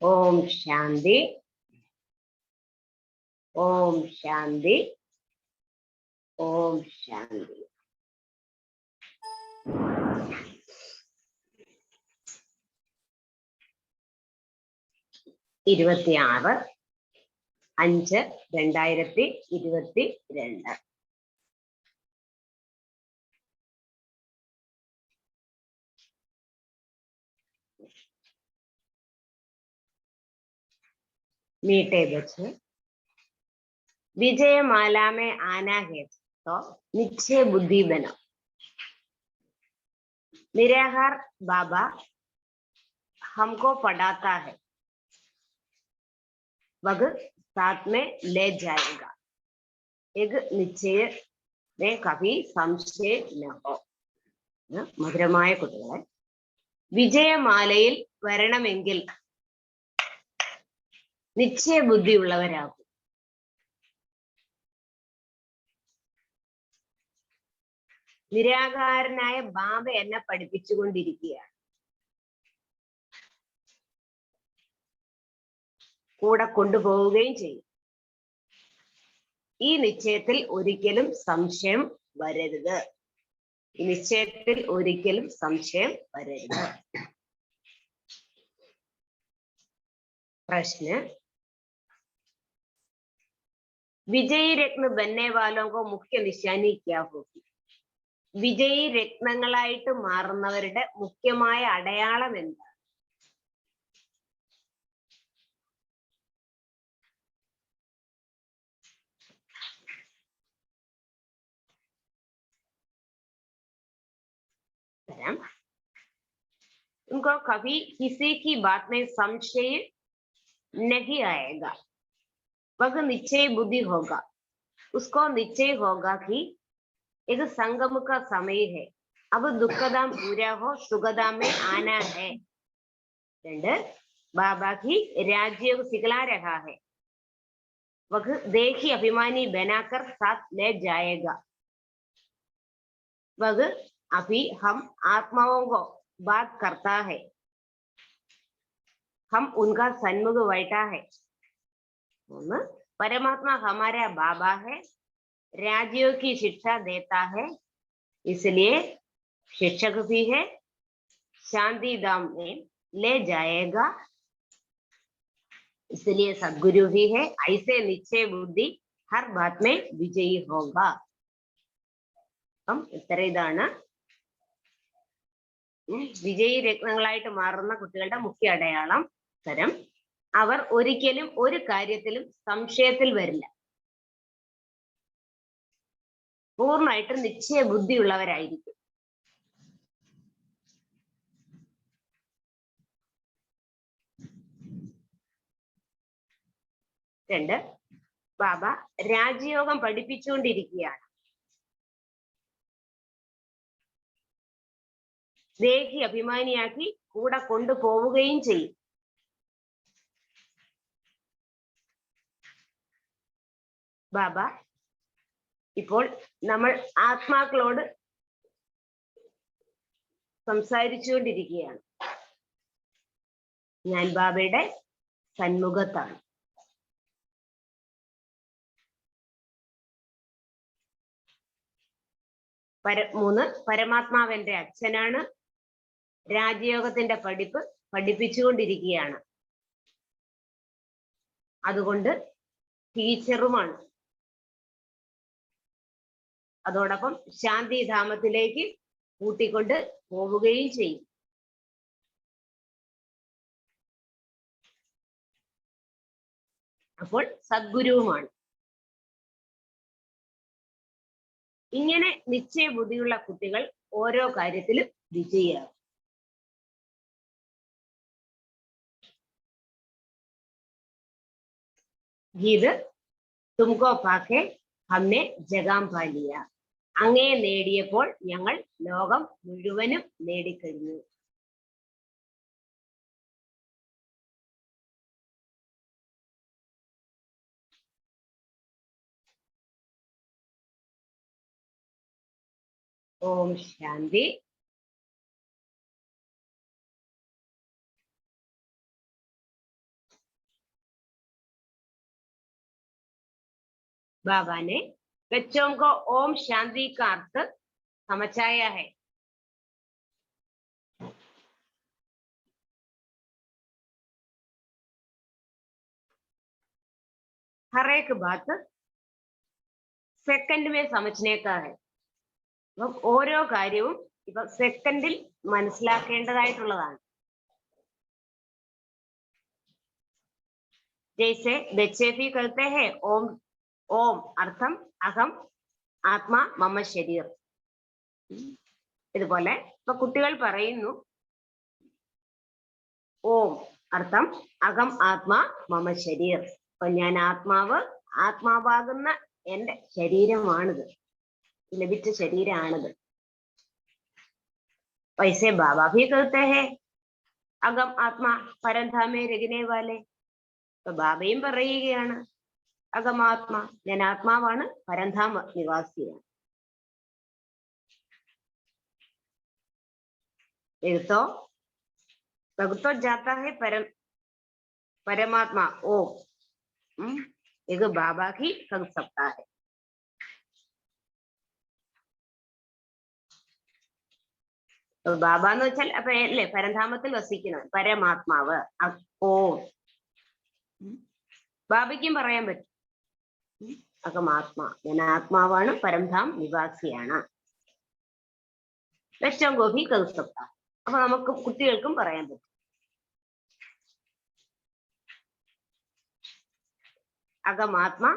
ओम शांति, ओम शांति, ओम शांति। 26/5/2022. मीठे बच्चे, विजय माला में आना है तो निश्चय बुद्धि बनो। निराहार बाबा हमको पढ़ाता है, वह साथ में ले जाएगा। एक निश्चय में कभी संशय न हो। മധുരമായ കുട്ടികളെ, വിജയമാലയിൽ വരണമെങ്കിൽ നിശ്ചയ ബുദ്ധിയുള്ളവരാകും. നിരാകാരനായ ബാബ എന്നെ പഠിപ്പിച്ചുകൊണ്ടിരിക്കുകയാണ്. കൂടെ കൊണ്ടുപോവുകയും ചെയ്യും. ഈ നിശ്ചയത്തിൽ ഒരിക്കലും സംശയം വരരുത്. ഈ നിശ്ചയത്തിൽ ഒരിക്കലും സംശയം വരരുത്. प्रश्न, विजयी रत्न बनने वालों को मुख्य निशानी क्या होगी? വിജയി രത്നങ്ങളായിട്ട് മാറുന്നവരുടെ മുഖ്യമായ അടയാളം എന്താണ്? उनको कभी किसी की बात में संशय नहीं आएगा। वह निश्चय बुद्धि होगा। उसको निश्चय होगा कि एक संगम का समय है, अब दुखदाम पूरा हो, सुखदाम में आना है। बाबा की राज्य को सिखला रहा है, वह देही अभिमानी बनाकर साथ ले जाएगा। वह अभी हम आत्माओं को बात करता है, हम उनका सन्मुख बैठा है। परमात्मा हमारा बाबा है, राज्यों की शिक्षा देता है, इसलिए शिक्षक भी है, शांति धाम में ले जाएगा, इसलिए सद्गुरु भी है। ऐसे निश्चय बुद्धि हर बात में विजयी होगा। हम ഇതാണ് വിജയി രത്നങ്ങളായിട്ട് മാറുന്ന കുട്ടികളുടെ മുഖ്യ അടയാളം. തരം അവർ ഒരിക്കലും ഒരു കാര്യത്തിലും സംശയത്തിൽ വരില്ല. പൂർണ്ണമായിട്ട് നിശ്ചയ ബുദ്ധിയുള്ളവരായിരിക്കും. രണ്ട്, ബാബ രാജയോഗം പഠിപ്പിച്ചുകൊണ്ടിരിക്കുകയാണ്. ദേഹി അഭിമാനിയാക്കി കൂടെ കൊണ്ടുപോവുകയും ചെയ്യും. ബാബ ഇപ്പോൾ നമ്മൾ ആത്മാക്കളോട് സംസാരിച്ചുകൊണ്ടിരിക്കുകയാണ്. ഞാൻ ബാബയുടെ സന്മുഖത്താണ്. പരമാത്മാവന്റെ അച്ഛനാണ്. രാജയോഗത്തിന്റെ പഠിപ്പിച്ചുകൊണ്ടിരിക്കുകയാണ്. അതുകൊണ്ട് ടീച്ചറുമാണ്. അതോടൊപ്പം ശാന്തിധാമത്തിലേക്ക് കൂട്ടിക്കൊണ്ട് പോവുകയും ചെയ്യും. അപ്പോൾ സദ്ഗുരുവുമാണ്. ഇങ്ങനെ നിശ്ചയ ബുദ്ധിയുള്ള കുട്ടികൾ ഓരോ കാര്യത്തിലും വിജയിയാകും. ഗീത് തുംകോ പാക്കെ ഹംനെ ജഗാം പാലിയ. അങ്ങയെ നേടിയപ്പോൾ ഞങ്ങൾ ലോകം മുഴുവനും നേടിക്കഴിഞ്ഞു. ओम शांति। बाबा ने बच्चों को ओम शांति का अर्थ समझाया है। हर एक बात सेकंड में समझने का है। ഓരോ കാര്യവും ഇപ്പൊ സെക്കൻഡിൽ മനസ്സിലാക്കേണ്ടതായിട്ടുള്ളതാണ്. जैसे बच्चे भी कहते हैं ओम, ओम अर्थम अहम आत्मा मम शरीर. ഇതുപോലെ ഇപ്പൊ കുട്ടികൾ പറയുന്നു ഓം അർത്ഥം അഹം ആത്മാ മമ ശരീർ. അപ്പൊ ഞാൻ ആത്മാവ്, ആത്മാവാകുന്ന എന്റെ ശരീരമാണിത്, ലഭിച്ച ശരീരമാണിത്. वैसे बाबा भी कहते हैं अगम आत्मा परंधाम में रखने वाले. तो ബാബയും പറയുകയാണ് അഗമാത്മാ, ഞാൻ ആത്മാവാണ്, പരന്ധാമ നിവാസിയാണ്. तो भगतो जाता है परमात्मा ओम. एक बाबा ही कह सकता है. ബാബ എന്ന് വെച്ചാൽ അപ്പൊ അല്ലേ പരന്ധാമത്തിൽ വസിക്കുന്നത് പരമാത്മാവ്. ഓം ബാബയ്ക്കും പറയാൻ പറ്റും അകമാത്മാ, ഞാൻ ആത്മാവാണ്, പരംധാം നിവാസിയാണ്. ലക്ഷം ഗോപി കൗസപ്ത. അപ്പൊ നമുക്ക് കുട്ടികൾക്കും പറയാൻ പറ്റും അകമാത്മാ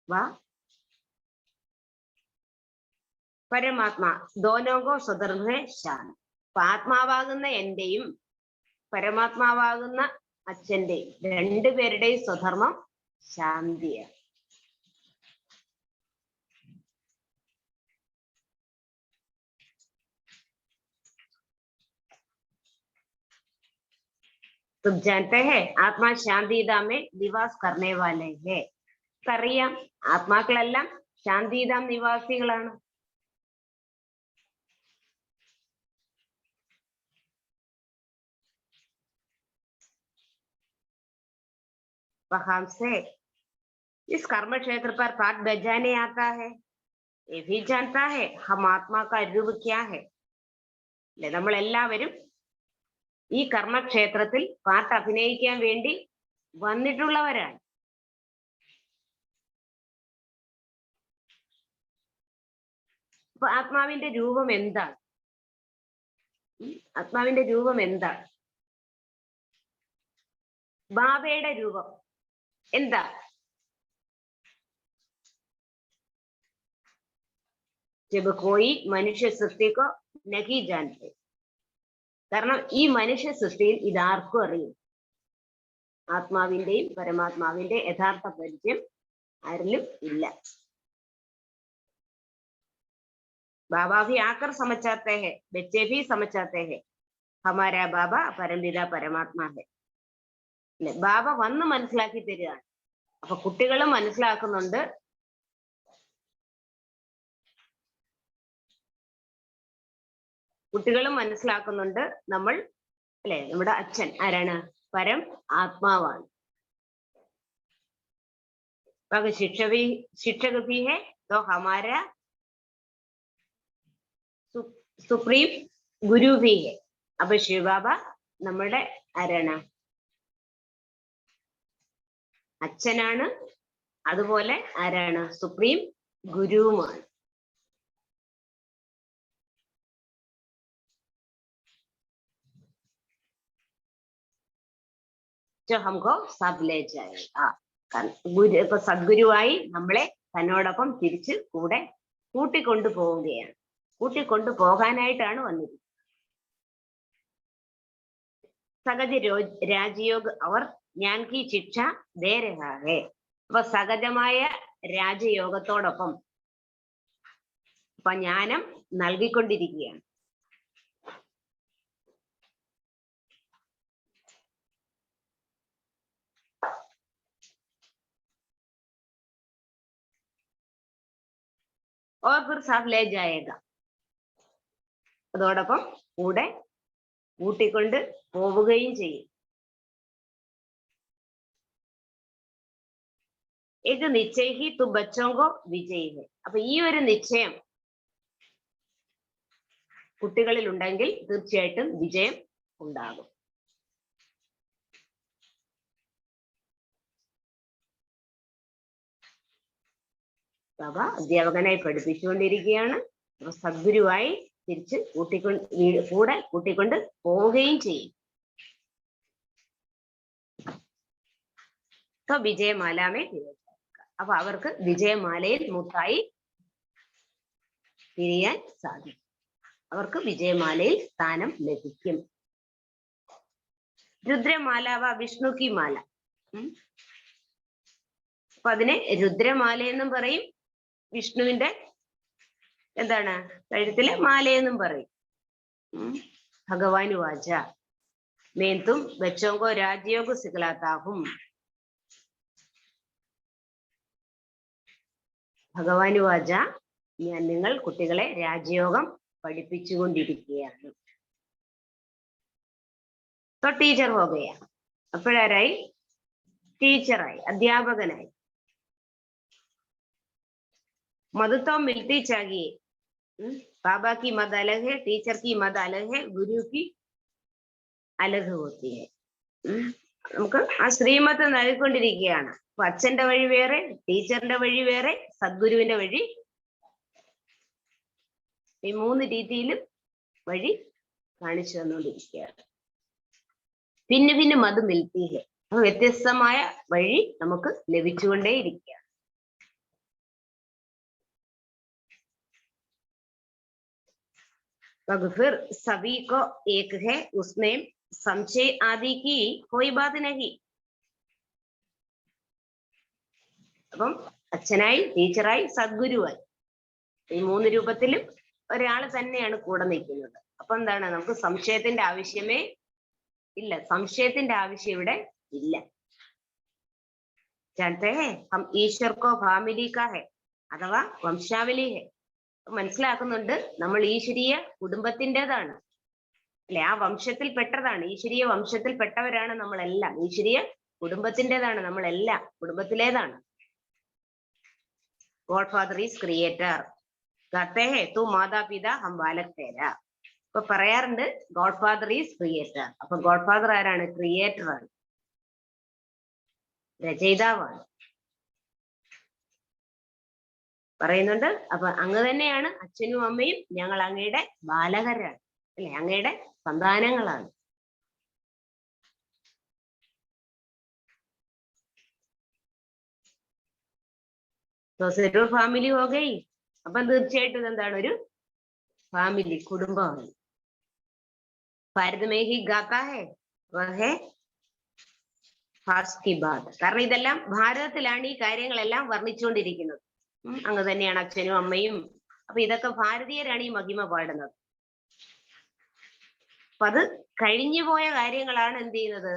വാ പരമാത്മാ ദോനോകോ സ്വതർഭേ ശാൻ. അപ്പൊ ആത്മാവാകുന്ന എന്റെയും പരമാത്മാവാകുന്ന അച്ഛന്റെയും രണ്ടുപേരുടെയും സ്വധർമ്മം ശാന്തിയാണ്. तुम जानते हैं आत्मा शांतिधाम में निवास करने वाले हैं. അറിയാം ആത്മാക്കളെല്ലാം ശാന്തിധാം നിവാസികളാണ്. वहां से इस कर्म क्षेत्र पर पाठ बजाने आता है. ये भी जानता है हम आत्मा का रूप क्या है. നമ്മൾ എല്ലാവരും ഈ കർമ്മക്ഷേത്രത്തിൽ പാട്ട് അഭിനയിക്കാൻ വേണ്ടി വന്നിട്ടുള്ളവരാണ്. അപ്പൊ ആത്മാവിന്റെ രൂപം എന്താണ്? ആത്മാവിന്റെ രൂപം എന്താണ്? ബാബയുടെ രൂപം എന്താ? जब कोई मनुष्य सृष्टि को नहीं जानते. കാരണം ഈ മനുഷ്യ സൃഷ്ടിയിൽ ഇതാർക്കും അറിയും. ആത്മാവിന്റെയും പരമാത്മാവിന്റെ യഥാർത്ഥ പരിചയം ആരിലും ഇല്ല. बाबा भी आकर समझाते हैं, बच्चे भी समझाते हैं हमारा बाबा परमപിത പരമാത്മാ है. ബാബ വന്ന് മനസ്സിലാക്കി തരികയാണ്. അപ്പൊ കുട്ടികളും മനസ്സിലാക്കുന്നുണ്ട്. കുട്ടികളും മനസ്സിലാക്കുന്നുണ്ട് നമ്മൾ അല്ലെ നമ്മുടെ അച്ഛൻ ആരാണ്? പരം ആത്മാവാണ്. शिक्षक भी है तो हमारा സുപ്രീം ഗുരു भी है. അപ്പൊ ശിവബാബ നമ്മുടെ ആരാണ്? അച്ഛനാണ്, അതുപോലെ ആരാണ്? സുപ്രീം ഗുരുവുമാണ്. हमको सब ले जाएगा. ഗുരു ഇപ്പൊ സദ്ഗുരുവായി നമ്മളെ തന്നോടൊപ്പം തിരിച്ച് കൂടെ കൂട്ടിക്കൊണ്ടു പോവുകയാണ്. കൂട്ടിക്കൊണ്ടു പോകാനായിട്ടാണ് വന്നിരിക്കുന്നത്. സഹജ രാജയോഗ അവർ ജ്ഞാൻ കി ശിക്ഷ ദേ രഹാ ഹേ. അപ്പൊ സഹജമായ രാജയോഗത്തോടൊപ്പം അപ്പൊ ജ്ഞാനം നൽകിക്കൊണ്ടിരിക്കുകയാണ്. और फिर सब ले जाएगा. അതോടൊപ്പം കൂടെ കൂട്ടിക്കൊണ്ട് പോവുകയും ചെയ്യും. एक निश्चय ही तो बच्चों को विजयी है. അപ്പൊ ഈ ഒരു നിശ്ചയം കുട്ടികളിൽ ഉണ്ടെങ്കിൽ തീർച്ചയായിട്ടും വിജയം ഉണ്ടാകും. ബാബ അധ്യാപകനായി പഠിപ്പിച്ചുകൊണ്ടിരിക്കുകയാണ്. സദ്ഗുരുവായി തിരിച്ച് കൂടെ കൂട്ടിക്കൊണ്ട് പോവുകയും ചെയ്യും. വിജയമാലാമേ അപ്പൊ അവർക്ക് വിജയമാലയിൽ മുത്തായി തിരിയാൻ സാധിക്കും. അവർക്ക് വിജയമാലയിൽ സ്ഥാനം ലഭിക്കും. രുദ്രമാലാവ വിഷ്ണു കി മാല. അപ്പൊ അതിനെ രുദ്രമാല എന്നും പറയും, വിഷ്ണുവിന്റെ എന്താണ് കഴുത്തിലെ മാലയെന്നും പറയും. ഭഗവാൻ വാച मैं तुम बच्चों को राजयोग सिखलाता हूँ. ഭഗവാൻ വാച ഞാൻ നിങ്ങൾ കുട്ടികളെ രാജയോഗം പഠിപ്പിച്ചുകൊണ്ടിരിക്കുകയാണ്. तो टीचर हो गया. അപ്പോഴാരായി? ടീച്ചറായി, അധ്യാപകനായി. मद तो मिलती चाहिए. बाबा की मद अलग है, टीचर की मद अलग है, गुरु की अलग होती है. നമുക്ക് ആ ശ്രീമത്ത് നൽകിക്കൊണ്ടിരിക്കുകയാണ്. അപ്പൊ അച്ഛന്റെ വഴി വേറെ, ടീച്ചറിന്റെ വഴി വേറെ, സദ്ഗുരുവിന്റെ വഴി. ഈ 3 രീതിയിലും വഴി കാണിച്ചു തന്നുകൊണ്ടിരിക്കുകയാണ്. പിന്നെ മത് മിൽത്തി ഹെ. അപ്പൊ വ്യത്യസ്തമായ വഴി നമുക്ക് ലഭിച്ചുകൊണ്ടേയിരിക്കുകയാണ്. फिर सभी को एक है, उसमें संशय आदि की कोई बात नहीं. അപ്പം അച്ഛനായി, ടീച്ചറായി, സദ്ഗുരുവായി ഈ 3 രൂപത്തിലും ഒരാൾ തന്നെയാണ് കൂടെ നിൽക്കുന്നത്. അപ്പൊ എന്താണ്, നമുക്ക് സംശയത്തിന്റെ ആവശ്യമേ ഇല്ല. സംശയത്തിന്റെ ആവശ്യം ഇവിടെ ഇല്ല. जानते हैं हम ईश्वर को फैमिली का है അഥവാ വംശാവലി है. മനസ്സിലാക്കുന്നുണ്ട്, നമ്മൾ ഈശ്വരീയ കുടുംബത്തിൻ്റെതാണ് അല്ലെ, ആ വംശത്തിൽ പെട്ടതാണ്. ഈശ്വരീയ വംശത്തിൽ പെട്ടവരാണ് നമ്മളെല്ലാം. ഈശ്വരീയ കുടുംബത്തിൻ്റെതാണ് നമ്മളെല്ലാം, കുടുംബത്തിലേതാണ്. God Father is creator. कहते हैं तू माता पिता हम बालक तेरा. ഇപ്പൊ പറയാറുണ്ട് ഗോഡ് ഫാദർ ഈസ് ക്രിയേറ്റർ. അപ്പൊ ഗോഡ് ഫാദർ ആരാണ്? ക്രിയേറ്റർ ആണ്, രചയിതാവാണ്. പറയുന്നുണ്ട്. അപ്പൊ അങ്ങ് തന്നെയാണ് അച്ഛനും അമ്മയും. ഞങ്ങൾ അങ്ങയുടെ ബാലകരാണ് അല്ലെ, അങ്ങയുടെ സന്താനങ്ങളാണ്. ഫാമിലി ഹോ ഗയി. അപ്പൊ തീർച്ചയായിട്ടും ഇതെന്താണ്, ഒരു ഫാമിലി, കുടുംബമാണ്. Bharat may he ഗാതാ he വഹ് Phars Ki Baat. കാരണം ഇതെല്ലാം ഭാരതത്തിലാണ് ഈ കാര്യങ്ങളെല്ലാം വർണ്ണിച്ചുകൊണ്ടിരിക്കുന്നത്. അങ്ങ് തന്നെയാണ് അച്ഛനും അമ്മയും. അപ്പൊ ഇതൊക്കെ ഭാരതീയരാണ് ഈ മഹിമ പാടുന്നത്. അപ്പൊ അത് കഴിഞ്ഞുപോയ കാര്യങ്ങളാണ് എന്ത് ചെയ്യുന്നത്,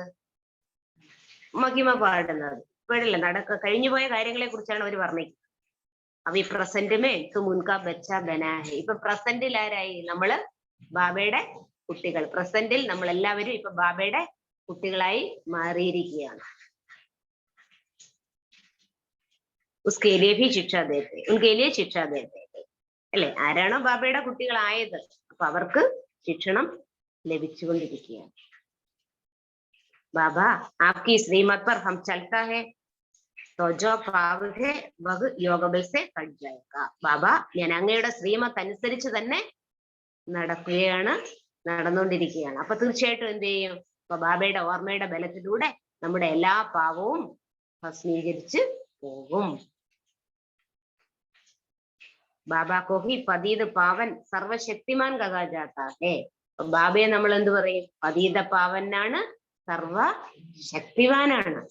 മഹിമ പാടുന്നത്. ഇപ്പോഴല്ല കഴിഞ്ഞുപോയ കാര്യങ്ങളെ കുറിച്ചാണ് അവർ വർണ്ണിക്കുന്നത്. അപ്പൊ ഈ പ്രസന്റുമേ മുൻകാ ബച്ച ബനാഹെ. ഇപ്പൊ പ്രസന്റിൽ ആരായി? നമ്മള് ബാബയുടെ കുട്ടികൾ. പ്രസന്റിൽ നമ്മൾ എല്ലാവരും ഇപ്പൊ ബാബയുടെ കുട്ടികളായി മാറിയിരിക്കുകയാണ്. उसके लिए भी शिक्षा देते, उनके लिए शिक्षा देते അല്ലെ. ആരാണോ ബാബയുടെ കുട്ടികളായത് അപ്പൊ അവർക്ക് ശിക്ഷണം ലഭിച്ചുകൊണ്ടിരിക്കുകയാണ്. ബാബ ആപ്കി ശ്രീമത് पर हम चलता है तो जो पाव है वह योग बल से कट जाएगा. ബാബ ഞാൻ അങ്ങയുടെ ശ്രീമത്ത് അനുസരിച്ച് തന്നെ നടക്കുകയാണ്, നടന്നുകൊണ്ടിരിക്കുകയാണ്. അപ്പൊ തീർച്ചയായിട്ടും എന്ത് ചെയ്യും? അപ്പൊ ബാബയുടെ ഓർമ്മയുടെ ബലത്തിലൂടെ നമ്മുടെ എല്ലാ പാവവും ഭസ്മീകരിച്ച് പോകും. ബാബ को ही പതീത പാവൻ സർവശക്തിമാൻ കഹാ ജാതാ ഹെ. ബാബയെ നമ്മൾ എന്ത് പറയും? പതീത പാവനാണ്, സർവശക്തിവാനാണ്.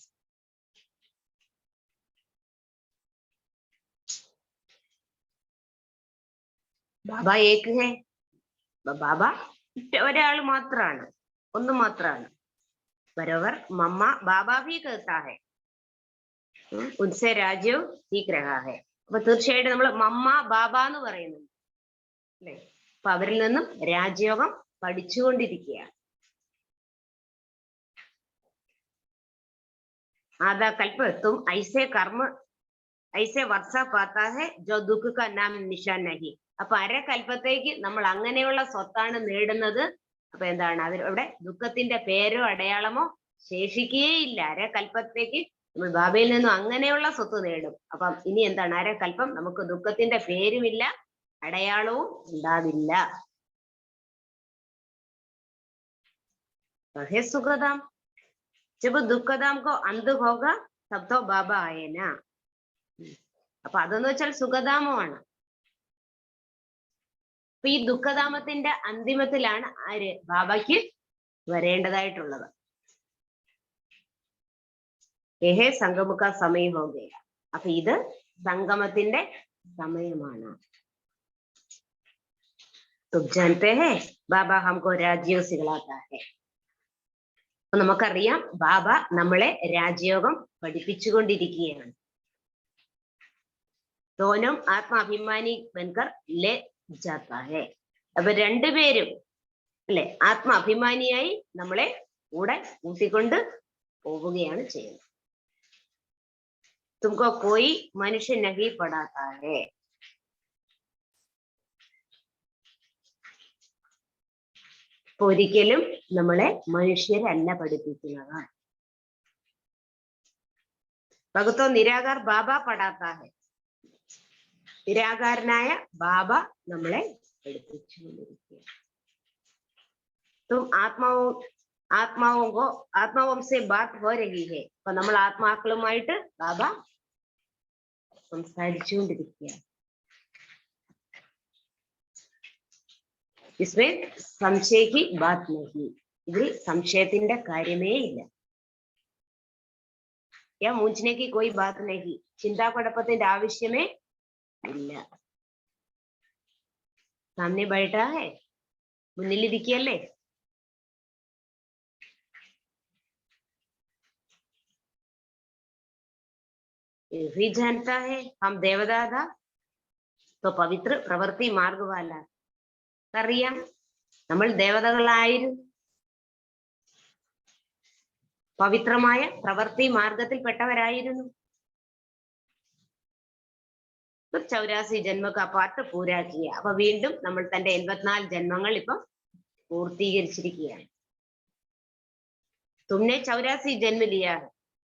ബാബ ഏക് ഹെ. ബാബ ഒരാൾ മാത്രാണ്, ഒന്ന് മാത്രാണ്. ബരോബർ മമ്മ ബാബ ഭി कहता है ഉൻസെ രാജ്യവും സീഖ് രഹാ ഹെ. അപ്പൊ തീർച്ചയായിട്ടും നമ്മൾ മമ്മ ബാബ എന്ന് പറയുന്നുണ്ട് അല്ലെ. അപ്പൊ അവരിൽ നിന്നും രാജയോഗം പഠിച്ചുകൊണ്ടിരിക്കുകയാണ്. आधा कल्प तुम ऐसे वर्ष पाता है जो दुख का नाम निशान नहीं. അപ്പൊ അരകൽപ്പത്തേക്ക് നമ്മൾ അങ്ങനെയുള്ള സ്വത്താണ് നേടുന്നത്. അപ്പൊ എന്താണ് അവിടെ ദുഃഖത്തിന്റെ പേരോ അടയാളമോ ശേഷിക്കുകയില്ല. അരകൽപ്പത്തേക്ക് നമ്മൾ ബാബയിൽ നിന്നും അങ്ങനെയുള്ള സ്വത്ത് നേടും. അപ്പം ഇനി എന്താണ് അരകൽപ്പം നമുക്ക് ദുഃഖത്തിന്റെ പേരുമില്ല, അടയാളവും ഉണ്ടാവില്ല. സുഖദാം जब दुखदाम को अंत होगा तब तो बाबा आए ना. അപ്പൊ അതെന്ന് വെച്ചാൽ സുഖധാമമാണ്. അപ്പൊ ഈ ദുഃഖധാമത്തിന്റെ അന്തിമത്തിലാണ് ആര് ബാബയ്ക്ക് വരേണ്ടതായിട്ടുള്ളത്. ഏഹേ സംഗമുഖ സമയം ഹോഗയ. അപ്പൊ ഇത് സംഗമത്തിന്റെ സമയമാണ്. തും ജാനത്തെ ഹൈ ബാബ ഹംകോ രാജ്യോ സിഖലാതാ ഹൈ. അപ്പൊ നമുക്കറിയാം ബാബ നമ്മളെ രാജയോഗം പഠിപ്പിച്ചുകൊണ്ടിരിക്കുകയാണ്. दोनों ആത്മാഭിമാനി ബൻകർ ലേ ജാതാ ഹൈ. അപ്പൊ രണ്ടുപേരും അല്ലെ ആത്മാഭിമാനിയായി നമ്മളെ കൂടെ കൂട്ടിക്കൊണ്ട് പോവുകയാണ് ചെയ്യുന്നത്. തുമക്കോ കോയി മനുഷ്യ നഹി പഠാതാ ഹൈ. ഒരിക്കലും നമ്മളെ മനുഷ്യരല്ല പഠിപ്പിക്കുന്നത്. ഭഗത്തോ നിരാകാർ ബാബ പഠാത്താ ഹൈ. നിരാകാരനായ ബാബ നമ്മളെ പഠിപ്പിച്ചുകൊണ്ടിരിക്കുക. തും ആത്മാവും സെ ബാത് ഹോ രഹി ഹൈ. അപ്പൊ നമ്മൾ ആത്മാക്കളുമായിട്ട് ബാബ സംസാരിച്ചുകൊണ്ടിരിക്കുകയാണ്. इसमें संशय की बात नहीं. ഇതിൽ സംശയത്തിന്റെ കാര്യമേ ഇല്ല. या मूंझने की कोई बात नहीं. ചിന്താകുഴപ്പത്തിന്റെ ആവശ്യമേ ഇല്ല. सामने बैठा है, മുന്നിലിരിക്കല്ലേ. भी जानता है हम देवता था तो पवित्र प्रवृत्ति मार्ग वाला. അറിയാം നമ്മൾ ദേവതകളായിരുന്നു, പവിത്രമായ പ്രവൃത്തി മാർഗത്തിൽപ്പെട്ടവരായിരുന്നു. 84 ജന്മ കാ പാർട്ട് പൂരാക്കിയ. അപ്പൊ വീണ്ടും നമ്മൾ തന്റെ 84 ജന്മങ്ങൾ ഇപ്പൊ പൂർത്തീകരിച്ചിരിക്കുകയാണ്. തുമ്നെ 84 ജന്മ ലിയ.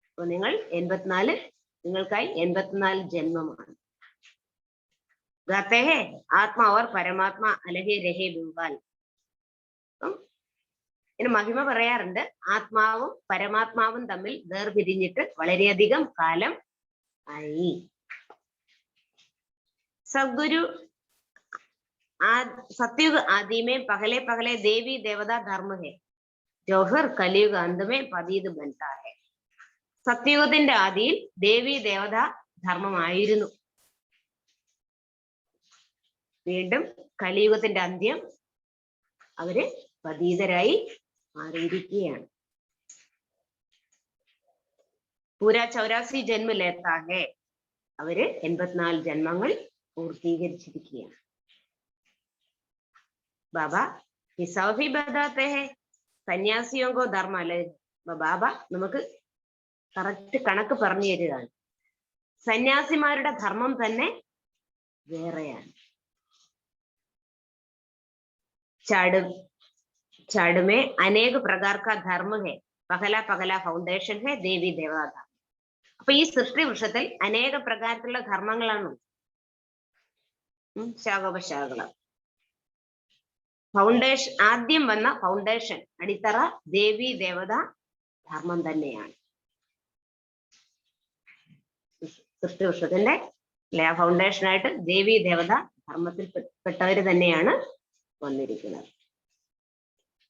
അപ്പൊ നിങ്ങൾ 84 നിങ്ങൾക്കായി 84 ജന്മമാണ്. गाते हैं आत्मा और परमात्मा अलगे रहे बिंबाल. ഇതിന് മഹിമ പറയാറുണ്ട്. ആത്മാവും പരമാത്മാവും തമ്മിൽ വേർപിരിഞ്ഞിട്ട് വളരെയധികം കാലം ആയി. सदगुरु सतयुग आदि में पहले पहले देवी देवता धर्म है जो फिर कलयुग अंत में पतित बनता है. സത്യയുഗത്തിന്റെ ആദിയിൽ ദേവി ദേവത ധർമ്മമായിരുന്നു. വീണ്ടും കലിയുഗത്തിന്റെ അന്ത്യം അവര് പതീതരായി മാറിയിരിക്കുകയാണ്. പൂരാ 84 ജന്മ ലേത്താ ഹേ. അവര് 84 ജന്മങ്ങൾ പൂർത്തീകരിച്ചിരിക്കുകയാണ്. ബാബ ഹിസാബി ബതാത്തെ ഹേ സന്യാസിയോങ്കോ ധർമ്മ അല്ലെ. ബാബ നമുക്ക് കറക്റ്റ് കണക്ക് പറഞ്ഞു തരികയാണ്. സന്യാസിമാരുടെ ധർമ്മം തന്നെ വേറെയാണ്. चाड़ में अनेक प्रकार का धर्म है. पहला पहला फाउंडेशन है देवी देवता. അപ്പൊ ഈ സൃഷ്ടി വൃക്ഷത്തിൽ അനേക പ്രകാരത്തിലുള്ള ധർമ്മങ്ങളാണ്. ശാഖോപശാഖകൾ. ഫൗണ്ടേഷൻ ആദ്യം വന്ന ഫൗണ്ടേഷൻ അടിത്തറ ദേവി ദേവത ധർമ്മം തന്നെയാണ്. സൃഷ്ടി വൃക്ഷത്തിന്റെ ഫൗണ്ടേഷനായിട്ട് ദേവി ദേവത ധർമ്മത്തിൽ പെട്ടവര് തന്നെയാണ് വന്നിരിക്കുന്നത്.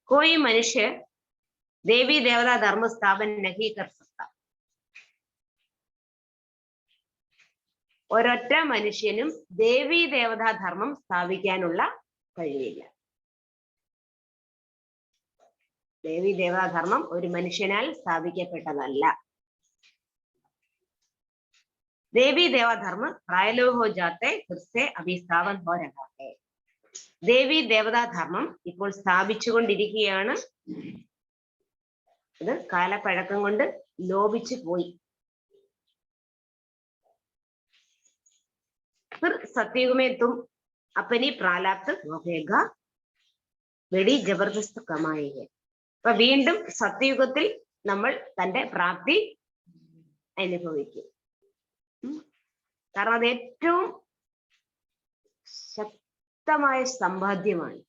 कोई मनुष्य देवी देवता धर्म स्थापन नहीं कर सकता. ഒരൊറ്റ മനുഷ്യനും ദേവി ദേവതാ ധർമ്മം സ്ഥാപിക്കാനുള്ള കഴിവില്ല. ദേവി ദേവതാ ധർമ്മം ഒരു മനുഷ്യനാൽ സ്ഥാപിക്കപ്പെട്ടതല്ല. देवी देवा धर्म प्रायलो हो जाते फिर से अभी स्थापन हो रहा है. ദേവി ദേവതാ ധർമ്മം ഇപ്പോൾ സ്ഥാപിച്ചുകൊണ്ടിരിക്കുകയാണ്. ഇത് കാലപ്പഴക്കം കൊണ്ട് ലോപിച്ചു പോയി. फिर सतयुग में तुम अपनी प्रालाप्त होगा, വെടി ജബർദസ്ത് കമായിയെ. അപ്പൊ വീണ്ടും സത്യയുഗത്തിൽ നമ്മൾ തന്റെ പ്രാപ്തി അനുഭവിക്കും. കാരണം അത് ഏറ്റവും ശക്തമായ സമ്പാദ്യമാണ്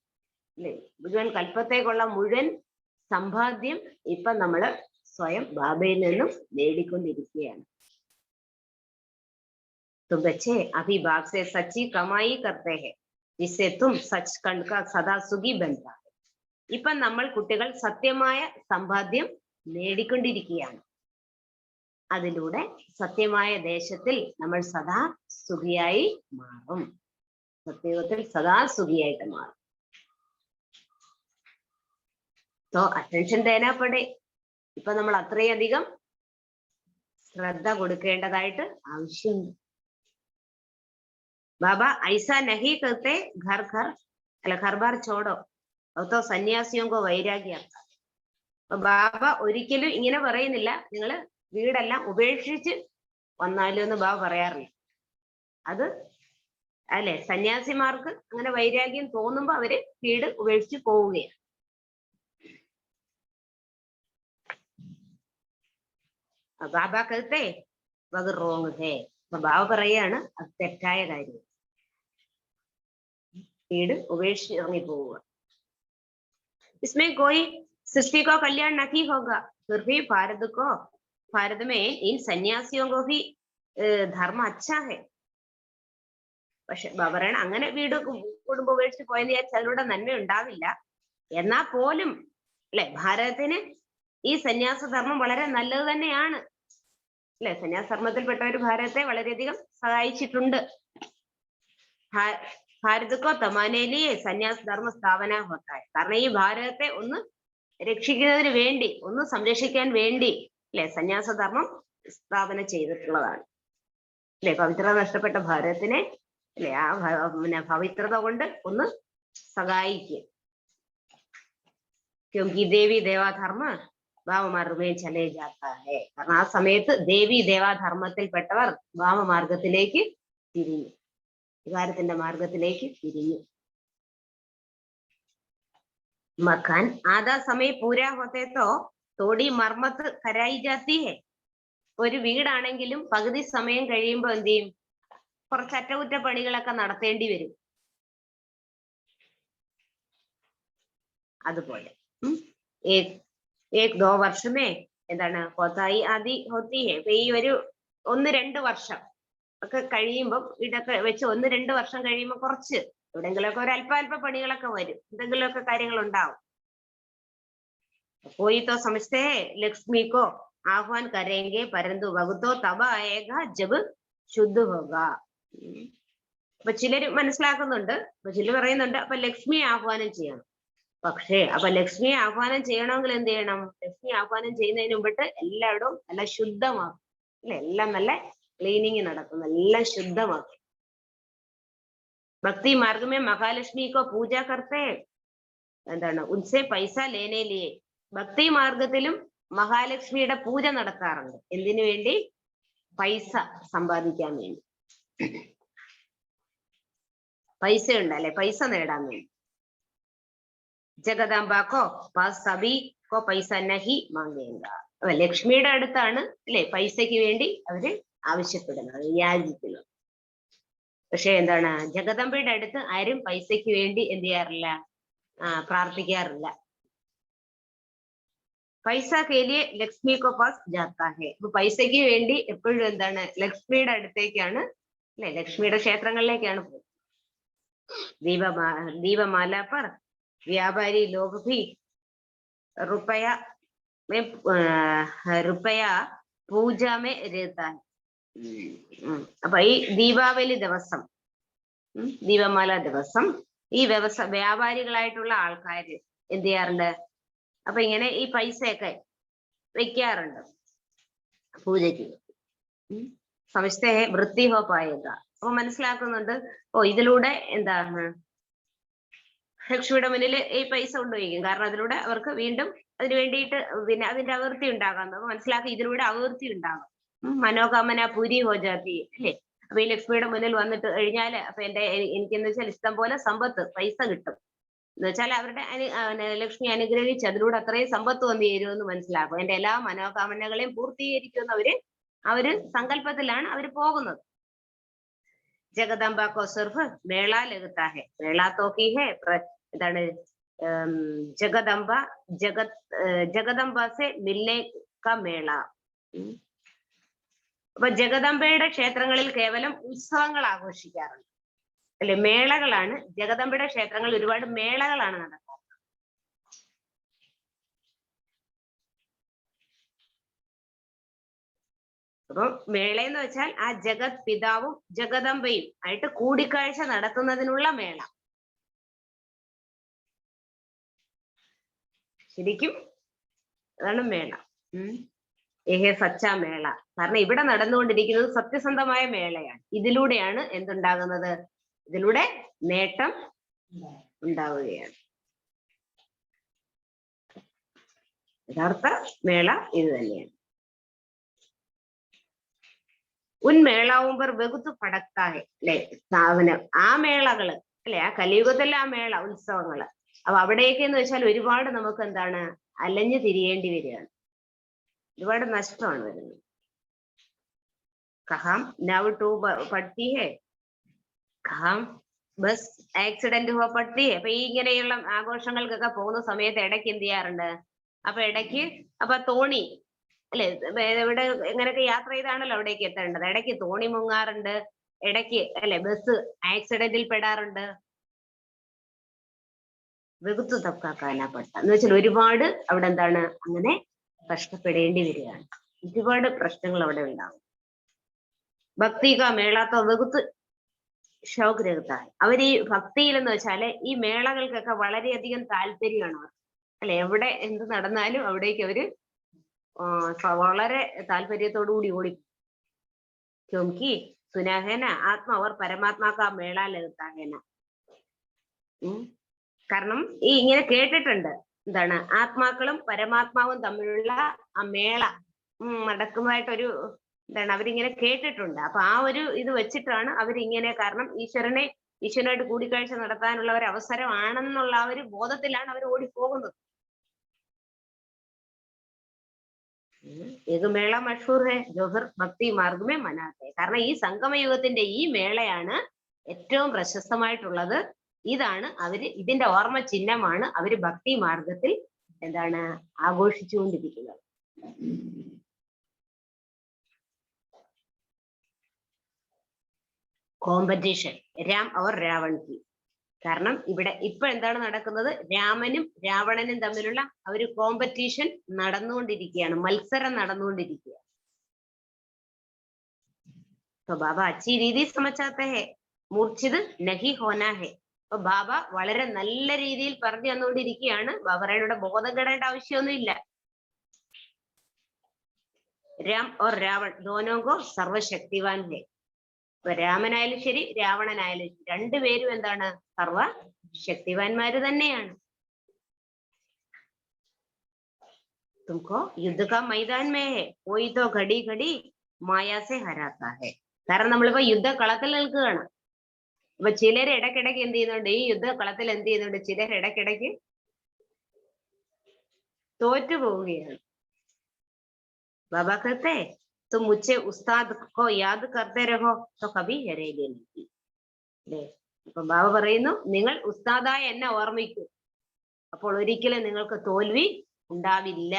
അല്ലെ. മുഴുവൻ കൽപ്പത്തേക്കുള്ള മുഴുവൻ സമ്പാദ്യം ഇപ്പൊ നമ്മള് സ്വയം ബാബയിൽ നിന്നും നേടിക്കൊണ്ടിരിക്കുകയാണ്. तुम बच्चे अभी बाप से सच्ची कमाई करते हैं, जिससे तुम सचखंड का सदा सुखी बनता है. ഇപ്പൊ നമ്മൾ കുട്ടികൾ സത്യമായ സമ്പാദ്യം നേടിക്കൊണ്ടിരിക്കുകയാണ്. അതിലൂടെ സത്യമായ ദേശത്തിൽ നമ്മൾ സദാ സുഖിയായി മാറും. സത്യത്തിൽ സദാ സുഖിയായിട്ട് മാറും. तो अटेंशन देना पड़े. ഇപ്പൊ നമ്മൾ അത്രയധികം ശ്രദ്ധ കൊടുക്കേണ്ടതായിട്ട് ആവശ്യമുണ്ട്. बाबा ऐसा नहीं करते घर घर घर बार छोड़ो, अब तो സന്യാസിയോ വൈരാഗ്യ. ബാബ ഒരിക്കലും ഇങ്ങനെ പറയുന്നില്ല നിങ്ങൾ വീടെല്ലാം ഉപേക്ഷിച്ച് വന്നാലും എന്ന് ബാബ പറയാറില്ല. അത് അല്ലെ, സന്യാസിമാർക്ക് അങ്ങനെ വൈരാഗ്യം തോന്നുമ്പോ അവര് വീട് ഉപേക്ഷിച്ച് പോവുകയാണ്. ബാബ കത്തെ വക റോങ് ഹേ. ബാബ പറയാണ് അത് തെറ്റായ കാര്യം. വീട് ഉപേക്ഷിച്ച് ഇറങ്ങി പോവുക. इसमें कोई सृष्टि को कल्याण नहीं होगा, फिर भी भारत में इन सन्यासियों को भी धर्म अच्छा है. പക്ഷെ പറയണ അങ്ങനെ വീട് കുടുംബം ഉപേക്ഷിച്ച് പോയെന്ന് വിചാരിച്ചാൽ അതിലൂടെ നന്മ ഉണ്ടാവില്ല. എന്നാ പോലും അല്ലെ, ഭാരതത്തിന് ഈ സന്യാസ ധർമ്മം വളരെ നല്ലത് തന്നെയാണ് അല്ലെ. സന്യാസ ധർമ്മത്തിൽപ്പെട്ടവർ ഭാരതത്തെ വളരെയധികം സഹായിച്ചിട്ടുണ്ട്. ഭാരതക്കോ തമാനേലി സന്യാസ് ധർമ്മ സ്ഥാപന ഹോത്തായി. കാരണം ഈ ഭാരതത്തെ ഒന്ന് രക്ഷിക്കുന്നതിന് വേണ്ടി, ഒന്ന് സംരക്ഷിക്കാൻ വേണ്ടി അല്ലെ സന്യാസ ധർമ്മം സ്ഥാപന ചെയ്തിട്ടുള്ളതാണ് അല്ലെ. പവിത്രത നഷ്ടപ്പെട്ട ഭാരതത്തിനെ അല്ലെ ആ പവിത്രത കൊണ്ട് ഒന്ന് സഹായിക്കും. ക്യോങ്കി ദേവി ദേവാധർമ്മ ഭാവമാർഗമേ ചലേ ജാത്താ ഹേ. കാരണം ആ സമയത്ത് ദേവി ദേവാധർമ്മത്തിൽപ്പെട്ടവർ ഭാവമാർഗത്തിലേക്ക് തിരിഞ്ഞു, വികാരത്തിന്റെ മാർഗത്തിലേക്ക് തിരിഞ്ഞു. മക്കാൻ ആധാ സമയം പൂരാ ഹോത്തെ തോ തോടി മർമ്മത്ത് കരായി ജാത്തി ഹേ. ഒരു വീടാണെങ്കിലും പകുതി സമയം കഴിയുമ്പോ എന്ത് ചെയ്യും, കുറച്ച് അറ്റകുറ്റപ്പണികളൊക്കെ നടത്തേണ്ടി വരും. അതുപോലെ ഏക് ദോ വർഷമേ എന്താണ് ഹോത്തായി ആദി ഹോത്തി ഹേ. ഇപ്പൊ ഈ ഒരു 1-2 വർഷം ഒക്കെ കഴിയുമ്പോൾ ഇതൊക്കെ വെച്ച് 1-2 വർഷം കഴിയുമ്പോൾ കുറച്ച് എവിടെങ്കിലുമൊക്കെ ഒരു അല്പ പണികളൊക്കെ വരും, എന്തെങ്കിലുമൊക്കെ കാര്യങ്ങൾ ഉണ്ടാവും. कोई तो समझते हैं लक्ष्मी को आह्वान करेंगे, परंतु वह तो तब आएगा जब शुद्ध होगा. അപ്പൊ ചിലര് മനസ്സിലാക്കുന്നുണ്ട്, ചിലർ പറയുന്നുണ്ട് അപ്പൊ ലക്ഷ്മിയെ ആഹ്വാനം ചെയ്യണം. പക്ഷേ അപ്പൊ ലക്ഷ്മിയെ ആഹ്വാനം ചെയ്യണമെങ്കിൽ എന്ത് ചെയ്യണം, ലക്ഷ്മി ആഹ്വാനം ചെയ്യുന്നതിന് മുമ്പിട്ട് എല്ലായിടവും നല്ല ശുദ്ധമാക്കും അല്ലെ, എല്ലാം നല്ല ക്ലീനിങ് നടക്കും, എല്ലാം ശുദ്ധമാക്കും. ഭക്തി മാർഗമേ മഹാലക്ഷ്മിക്കോ പൂജ കർത്തേ എന്താണ് ഉൻസെ പൈസ ലേനെ ലിയേ. ഭക്തി മാർഗത്തിലും മഹാലക്ഷ്മിയുടെ പൂജ നടത്താറുണ്ട്. എന്തിനു വേണ്ടി? പൈസ സമ്പാദിക്കാൻ വേണ്ടി. പൈസ ഉണ്ടല്ലേ, പൈസ നേടാൻ വേണ്ടി. ജഗദാംബാക്കോ പാസ് സബീകോ പൈസ നഹി മാംഗേംഗ. ലക്ഷ്മിയുടെ അടുത്താണ് അല്ലെ പൈസക്ക് വേണ്ടി അവര് ആവശ്യപ്പെടുന്നത്, യാചിക്കുന്നത്. പക്ഷെ എന്താണ്, ജഗദംബയുടെ അടുത്ത് ആരും പൈസക്ക് വേണ്ടി എന്ത് ചെയ്യാറില്ല, പ്രാർത്ഥിക്കാറില്ല. പൈസ കേലിയെ ലക്ഷ്മിക്കോ പാസ് ജാത്താ ഹേ. അപ്പൊ പൈസക്ക് വേണ്ടി എപ്പോഴും എന്താണ്, ലക്ഷ്മിയുടെ അടുത്തേക്കാണ് അല്ലെ, ലക്ഷ്മിയുടെ ക്ഷേത്രങ്ങളിലേക്കാണ് പോകുന്നത്. ദീപമാല പർ വ്യാപാരി ലോഗ് ഭി റുപയ പൂജ മേ രഹതാ ഹൈ. അപ്പൊ ഈ ദീപാവലി ദിവസം, ദീപമാല ദിവസം ഈ വ്യാപാരികളായിട്ടുള്ള ആൾക്കാര് എന്ത് ചെയ്യാറുണ്ട്, അപ്പൊ ഇങ്ങനെ ഈ പൈസയൊക്കെ വെക്കാറുണ്ട് പൂജയ്ക്ക്. സമസ്തേ വൃത്തി ഹോ പായേക. അപ്പൊ മനസ്സിലാക്കുന്നുണ്ട്, ഓ ഇതിലൂടെ എന്താണ് ലക്ഷ്മിയുടെ മുന്നിൽ ഈ പൈസ കൊണ്ടുപോയിരിക്കും. കാരണം അതിലൂടെ അവർക്ക് വീണ്ടും അതിന് വേണ്ടിയിട്ട് പിന്നെ അതിന്റെ അഭിവൃദ്ധി ഉണ്ടാകാം. മനസ്സിലാക്കി ഇതിലൂടെ അഭിവൃദ്ധി ഉണ്ടാകും. മനോകാമന പൂരി ഹോ ജാതി അല്ലേ? അപ്പൊ ഈ ലക്ഷ്മിയുടെ മുന്നിൽ വന്നിട്ട് കഴിഞ്ഞാല് അപ്പൊ എനിക്കെന്ന് വെച്ചാൽ ഇഷ്ടം പോലെ സമ്പത്ത് പൈസ കിട്ടും എന്ന് വെച്ചാൽ അവരുടെ ലക്ഷ്മി അനുഗ്രഹിച്ച് അതിലൂടെ അത്രയും സമ്പത്ത് വന്നു ചേരുമെന്ന് മനസ്സിലാക്കും. എന്റെ എല്ലാ മനോകാമനകളെയും പൂർത്തീകരിക്കുന്ന അവര് സങ്കല്പത്തിലാണ് അവര് പോകുന്നത്. जगदम्बा को सिर्फ मेला लगता है, मेला तो की है എന്താണ് ജഗദംബ से मिलने का मेला. അപ്പൊ ജഗദംബയുടെ ക്ഷേത്രങ്ങളിൽ കേവലം ഉത്സവങ്ങൾ ആഘോഷിക്കാറുണ്ട് അല്ലെ, മേളകളാണ്. ജഗദംബയുടെ ക്ഷേത്രങ്ങളിൽ ഒരുപാട് മേളകളാണ് നടക്കുന്നത്. അപ്പൊ മേളയെന്ന് വെച്ചാൽ ആ ജഗത് പിതാവും ജഗദംബയും ആയിട്ട് കൂടിക്കാഴ്ച നടത്തുന്നതിനുള്ള മേള. ശരിക്കും അതാണ് മേള. ഏഹേ സച്ച മേള. കാരണം ഇവിടെ നടന്നുകൊണ്ടിരിക്കുന്നത് സത്യസന്ധമായ മേളയാണ്. ഇതിലൂടെയാണ് എന്തുണ്ടാകുന്നത്? ഇതിലൂടെ നേട്ടം ഉണ്ടാവുകയാണ്. യഥാർത്ഥ മേള ഇത് തന്നെയാണ്. ഉൻ മേളാവും പർ ബഹുത് ഫടക്താ ഹെ അല്ലെ, സ്ഥാപനം ആ മേളകള് അല്ലെ, ആ കലിയുഗത്തിലെ ആ മേള ഉത്സവങ്ങള്. അപ്പൊ അവിടേക്ക് എന്ന് വെച്ചാൽ ഒരുപാട് നമുക്ക് എന്താണ് അലഞ്ഞു തിരിയേണ്ടി വരികയാണ്, ഒരുപാട് നഷ്ടമാണ് വരുന്നത്. കഹാം നവ് ടു പട്ടി ഹെ, കഹാം ബസ് ആക്സിഡന്റ് ഹോ പട്ടി. അപ്പൊ ഈ ഇങ്ങനെയുള്ള ആഘോഷങ്ങൾക്കൊക്കെ പോകുന്ന സമയത്ത് ഇടയ്ക്ക് എന്ത് ചെയ്യാറുണ്ട്? അപ്പൊ ഇടയ്ക്ക് അപ്പൊ തോണി അല്ലെ, ഇവിടെ എങ്ങനെയൊക്കെ യാത്ര ചെയ്താണല്ലോ അവിടേക്ക് എത്തേണ്ടത്. ഇടയ്ക്ക് തോണി മുങ്ങാറുണ്ട്, ഇടയ്ക്ക് അല്ലെ ബസ് ആക്സിഡന്റിൽ പെടാറുണ്ട്. വെകുത്തു തക്കാക്കാനപ്പെട്ട എന്ന് വെച്ചാൽ ഒരുപാട് അവിടെ എന്താണ് അങ്ങനെ കഷ്ടപ്പെടേണ്ടി വരികയാണ്. ഒരുപാട് പ്രശ്നങ്ങൾ അവിടെ ഉണ്ടാകും. ഭക്തിക മേളാത്ത വെകുത്ത് ഷൗക്ക് രഹത്തായി. അവർ ഈ ഭക്തിയിൽ എന്ന് വെച്ചാല് ഈ മേളകൾക്കൊക്കെ വളരെയധികം താല്പര്യമാണ് അവർ അല്ലെ. എവിടെ എന്ത് നടന്നാലും അവിടേക്ക് അവര് വളരെ താല്പര്യത്തോടു കൂടി ഓടി. ക്യോംകി സുനാഹേന ആത്മാ और परमात्मा का मेला लगता है ना. കാരണം ഈ ഇങ്ങനെ കേട്ടിട്ടുണ്ട് എന്താണ് ആത്മാക്കളും പരമാത്മാവും തമ്മിലുള്ള ആ മേള നടക്കുന്നതായിട്ടൊരു എന്താണ് അവരിങ്ങനെ കേട്ടിട്ടുണ്ട്. അപ്പൊ ആ ഒരു ഇത് വെച്ചിട്ടാണ് അവരിങ്ങനെ, കാരണം ഈശ്വരനായിട്ട് കൂടിക്കാഴ്ച നടത്താനുള്ള ഒരു അവസരമാണെന്നുള്ള ആ ഒരു ബോധത്തിലാണ് അവർ ഓടിപ്പോകുന്നത്. ഏത് മേള മഷൂർ ഹെ ജോഹർ ഭക്തി മാർഗമേ മനാത്തെ. കാരണം ഈ സംഗമയുഗത്തിന്റെ ഈ മേളയാണ് ഏറ്റവും പ്രശസ്തമായിട്ടുള്ളത്. ഇതാണ് ഇതിന്റെ ഓർമ്മ ചിഹ്നമാണ് അവര് ഭക്തി മാർഗത്തിൽ എന്താണ് ആഘോഷിച്ചുകൊണ്ടിരിക്കുന്നത്. കോമ്പറ്റീഷൻ രാം അവർ രാവൺ കി. കാരണം ഇപ്പൊ എന്താണ് നടക്കുന്നത്? രാമനും രാവണനും തമ്മിലുള്ള ഒരു കോമ്പറ്റീഷൻ നടന്നുകൊണ്ടിരിക്കുകയാണ്, മത്സരം നടന്നുകൊണ്ടിരിക്കുകയാണ്. तो बाबा अच्छी रीതി समझाते हैं, मूर्छित नहीं होना है. അപ്പൊ ബാബ വളരെ നല്ല രീതിയിൽ പറഞ്ഞു തന്നുകൊണ്ടിരിക്കുകയാണ്. ബാബറയുടെ ബോധം കെടേണ്ട ആവശ്യമൊന്നുമില്ല. രാം और രാവൺ दोनों को സർവശക്തിവാൻ है. ഇപ്പൊ രാമനായാലും ശരി രാവണനായാലും ശരി രണ്ടുപേരും എന്താണ് സർവ ശക്തിവാന്മാര് തന്നെയാണ്. തുമക്കോ യുദ്ധ കാ മൈതാൻ മേ ഹെ കോയി തോ ഘടി ഘടി മായാ സെ ഹരാത്താ ഹെ. കാരണം നമ്മളിപ്പോ യുദ്ധകളത്തിൽ നിൽക്കുകയാണ്. അപ്പൊ ചിലർ ഇടയ്ക്കിടയ്ക്ക് എന്ത് ചെയ്യുന്നുണ്ട്? ഈ യുദ്ധകളത്തിൽ എന്ത് ചെയ്യുന്നുണ്ട്? ചിലർ ഇടയ്ക്കിടയ്ക്ക് തോറ്റു പോവുകയാണ്. ബാബ कहते तो मुझे उस्ताद को याद करते रहो तो कभी हरेगे नहीं. അല്ലേ? അപ്പൊ ബാബ പറയുന്നു, നിങ്ങൾ ഉസ്താദായ എന്നെ ഓർമ്മിക്കൂ, അപ്പോൾ ഒരിക്കലും നിങ്ങൾക്ക് തോൽവി ഉണ്ടാവില്ല.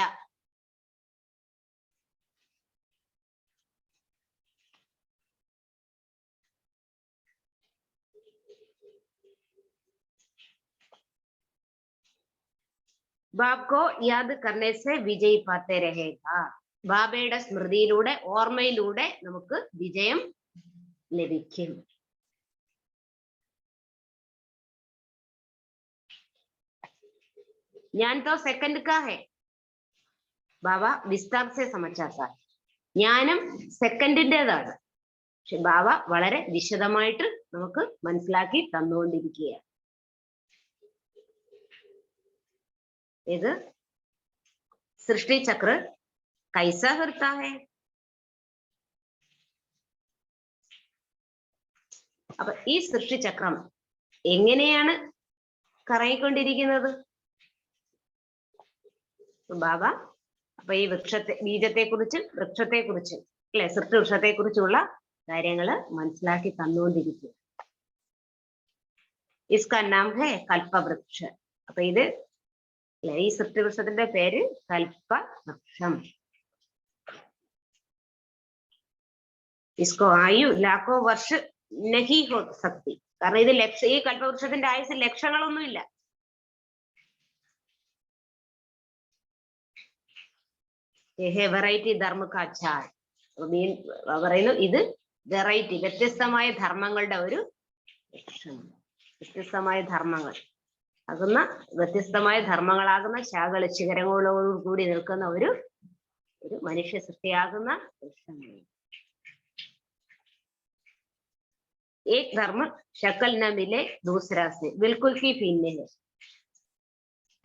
ബാബ്കോ യാദ് കർണേ സെ വിജയ് പാത്തെ രഹേഗാ. ബാബയുടെ സ്മൃതിയിലൂടെ ഓർമ്മയിലൂടെ നമുക്ക് വിജയം ലഭിക്കും. ഞാൻ തോ സെക്കൻഡ് കാ ഹെ. ബാബ വിസ്താർ സെ സമझाता है. ജ്ഞാനം സെക്കൻഡിൻ്റെതാണ്. പക്ഷെ ബാബ വളരെ വിശദമായിട്ട് നമുക്ക് മനസ്സിലാക്കി തന്നുകൊണ്ടിരിക്കുകയാണ്. ഇത് സൃഷ്ടി ചക്ര കൈസ ഹർത്താ ഹെ. അപ്പൊ ഈ സൃഷ്ടിചക്രം എങ്ങനെയാണ് കറങ്ങിക്കൊണ്ടിരിക്കുന്നത്? ബാബ അപ്പൊ ഈ ബീജത്തെ കുറിച്ച് വൃക്ഷത്തെ കുറിച്ച് അല്ലെ, സൃഷ്ടി വൃക്ഷത്തെ കുറിച്ചുള്ള കാര്യങ്ങള് മനസ്സിലാക്കി തന്നുകൊണ്ടിരിക്കുക. ഇസ്കാ നാം ഹെ കൽപ്പവൃക്ഷ. അപ്പൊ ഇത് ഈ സൃഷ്ടി വൃക്ഷത്തിന്റെ പേര് കൽപ്പവൃക്ഷം. ഇസ്കോ ആയു ലാഖോ വർഷ നഹി ഹോ സക്തി. കാരണം ഇത് ഈ കൽപ്പവൃക്ഷത്തിന്റെ ആയുസ് ലക്ഷങ്ങളൊന്നുമില്ല. വെറൈറ്റി ധർമ്മ കാച്ചാൽ പറയുന്നു, ഇത് വെറൈറ്റി വ്യത്യസ്തമായ ധർമ്മങ്ങളുടെ ഒരു വൃക്ഷമാണ്. വ്യത്യസ്തമായ ധർമ്മങ്ങൾ ആകുന്ന വ്യത്യസ്തമായ ധർമ്മങ്ങളാകുന്ന ശാഖകൾ ശിഖരങ്ങളോട് കൂടി നിൽക്കുന്ന ഒരു മനുഷ്യ സൃഷ്ടിയാകുന്ന വൃക്ഷമാണ്. एक धर्म शक्ल न मिले दूसरा से बिल्कुल की भिन्न है.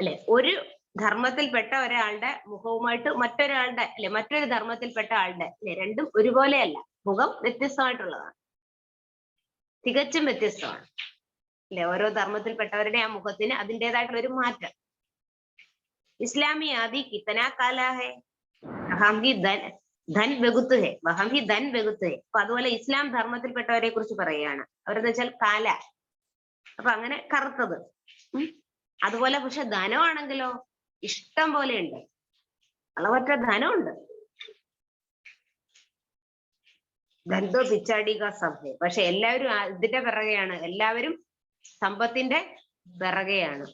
അല്ലെ, ഒരു ധർമ്മത്തിൽപ്പെട്ട ഒരാളുടെ മുഖവുമായിട്ട് മറ്റൊരാളുടെ അല്ലെ മറ്റൊരു ധർമ്മത്തിൽപ്പെട്ട ആളുടെ അല്ലെ രണ്ടും ഒരുപോലെയല്ല. മുഖം വ്യത്യസ്തമായിട്ടുള്ളതാണ്, തികച്ചും വ്യത്യസ്തമാണ് അല്ലെ. ഓരോ ധർമ്മത്തിൽപ്പെട്ടവരുടെ ആ മുഖത്തിന് അതിൻ്റെതായിട്ടുള്ള ഒരു മാറ്റം. ഇസ്ലാമി ആദി കിത്തനാ കാലാ ഹെ ധൻ ബഗുത്ത് ഹെ വഹം ഹി ധൻ ബഗുത്ത് ഹെ. അപ്പൊ അതുപോലെ ഇസ്ലാം ധർമ്മത്തിൽപ്പെട്ടവരെ കുറിച്ച് പറയുകയാണ്. അവരെന്ന് വെച്ചാൽ കാല, അപ്പൊ അങ്ങനെ കറുത്തത്. അതുപോലെ പക്ഷെ ധനമാണെങ്കിലോ ഇഷ്ടം പോലെ ഉണ്ട്, അളവറ്റ ധനമുണ്ട്. ധന്തോ പിച്ചാടിക സഭ. പക്ഷെ എല്ലാവരും ഇതിന്റെ പിറകെയാണ്, എല്ലാവരും സമ്പത്തിന്റെ പിറകെയാണ്.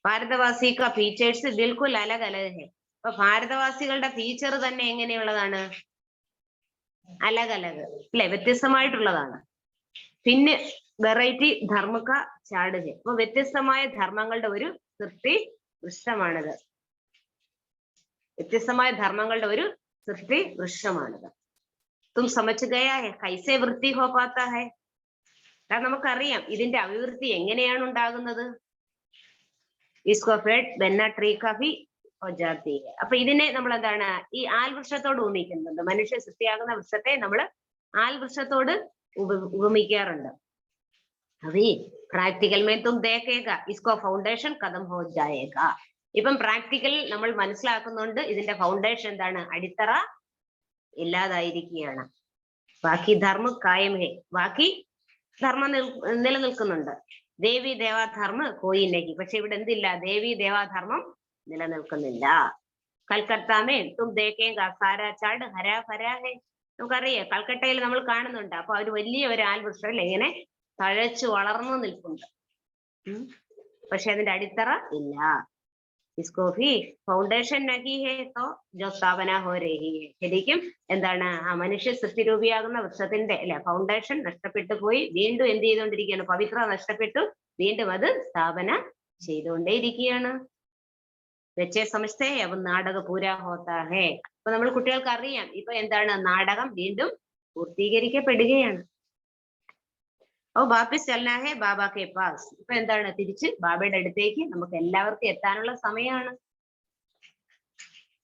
ഭാരതവാസിക ഫീച്ചേഴ്സ് ബിൽക്കുൽ അലഗ് അലഗ് ഹെ. അപ്പൊ ഭാരതവാസികളുടെ ഫീച്ചർ തന്നെ എങ്ങനെയുള്ളതാണ്? അലഗ് അലഗ് അല്ലെ, വ്യത്യസ്തമായിട്ടുള്ളതാണ്. പിന്നെ വെറൈറ്റി ധർമ്മക്ക ചാടുക. അപ്പൊ വ്യത്യസ്തമായ ധർമ്മങ്ങളുടെ ഒരു സൃഷ്ടി വൃക്ഷമാണിത്. വ്യത്യസ്തമായ ധർമ്മങ്ങളുടെ ഒരു സൃഷ്ടി വൃക്ഷമാണിത്. തും സമജ് ഗയാ ഹെ കൈസേ വൃത്തി ഹോ പാത്താ ഹെ. കാരണം നമുക്കറിയാം ഇതിന്റെ അഭിവൃദ്ധി എങ്ങനെയാണ് ഉണ്ടാകുന്നത്. ഇസ്കോ ഫെഡ് ബെന്ന ട്രീ കാഫി ജാതി. അപ്പൊ ഇതിനെ നമ്മൾ എന്താണ് ഈ ആൽവൃക്ഷത്തോട് ഉപമിക്കുന്നുണ്ട്. മനുഷ്യ സൃഷ്ടിയാകുന്ന വൃക്ഷത്തെ നമ്മൾ ആൽവൃക്ഷത്തോട് ഉപമിക്കാറുണ്ട്. അതെ, പ്രാക്ടിക്കൽ മേ തും ദേഖേഗ ഇസ്കോ ഫൗണ്ടേഷൻ കദം ഹോ ജായേഗ. ഇപ്പം പ്രാക്ടിക്കൽ നമ്മൾ മനസ്സിലാക്കുന്നുണ്ട് ഇതിന്റെ ഫൗണ്ടേഷൻ എന്താണ്, അടിത്തറ ഇല്ലാതായിരിക്കുകയാണ്. ബാക്കി ധർമ്മ കായം ഹേ, ബാക്കി ധർമ്മം നിലനിൽക്കുന്നുണ്ട്. ദേവി ദേവാധർമ്മ കോയി നഹി. പക്ഷെ ഇവിടെ എന്തില്ല, ദേവി ദേവാധർമ്മം നിലനിൽക്കുന്നില്ല. കൽക്കത്താമേ തും ദേഖേഗ സാരാ ചാട് ഹരാ ഭരാ ഹേ. നമുക്കറിയാം കൽക്കട്ടയിൽ നമ്മൾ കാണുന്നുണ്ട്. അപ്പൊ ഒരു വലിയ ഒരു ആൽവൃക്ഷം അല്ലെ ഇങ്ങനെ തഴച്ചു വളർന്നു നിൽപ്പുണ്ട്. പക്ഷെ അതിന്റെ അടിത്തറ ഇല്ല. इसको भी ഫൗണ്ടേഷൻ നഹി ഹേ തോ ജോ സ്ഥാപന ഹോ രഹി ഹേ. ശരിക്കും എന്താണ് ആ മനുഷ്യ സൃഷ്ടിരൂപിയാകുന്ന വൃക്ഷത്തിന്റെ അല്ലെ ഫൗണ്ടേഷൻ നഷ്ടപ്പെട്ടു പോയി. വീണ്ടും എന്ത് ചെയ്തുകൊണ്ടിരിക്കുകയാണ്, പവിത്ര നഷ്ടപ്പെട്ടു, വീണ്ടും അത് സ്ഥാപന ചെയ്തുകൊണ്ടേയിരിക്കുകയാണ്. വെച്ചേ സമസ്തേ അവ നാടക പൂരാ ഹോത്താ ഹേ. അപ്പൊ നമ്മൾ കുട്ടികൾക്ക് അറിയാം ഇപ്പൊ എന്താണ് നാടകം വീണ്ടും പൂർത്തീകരിക്കപ്പെടുകയാണ്. ഓ വാപ്പിസ് ചലനാ ഹേ ബാബ കെ പാസ്. ഇപ്പൊ എന്താണ് തിരിച്ച് ബാബയുടെ അടുത്തേക്ക് നമുക്ക് എല്ലാവർക്കും എത്താനുള്ള സമയമാണ്.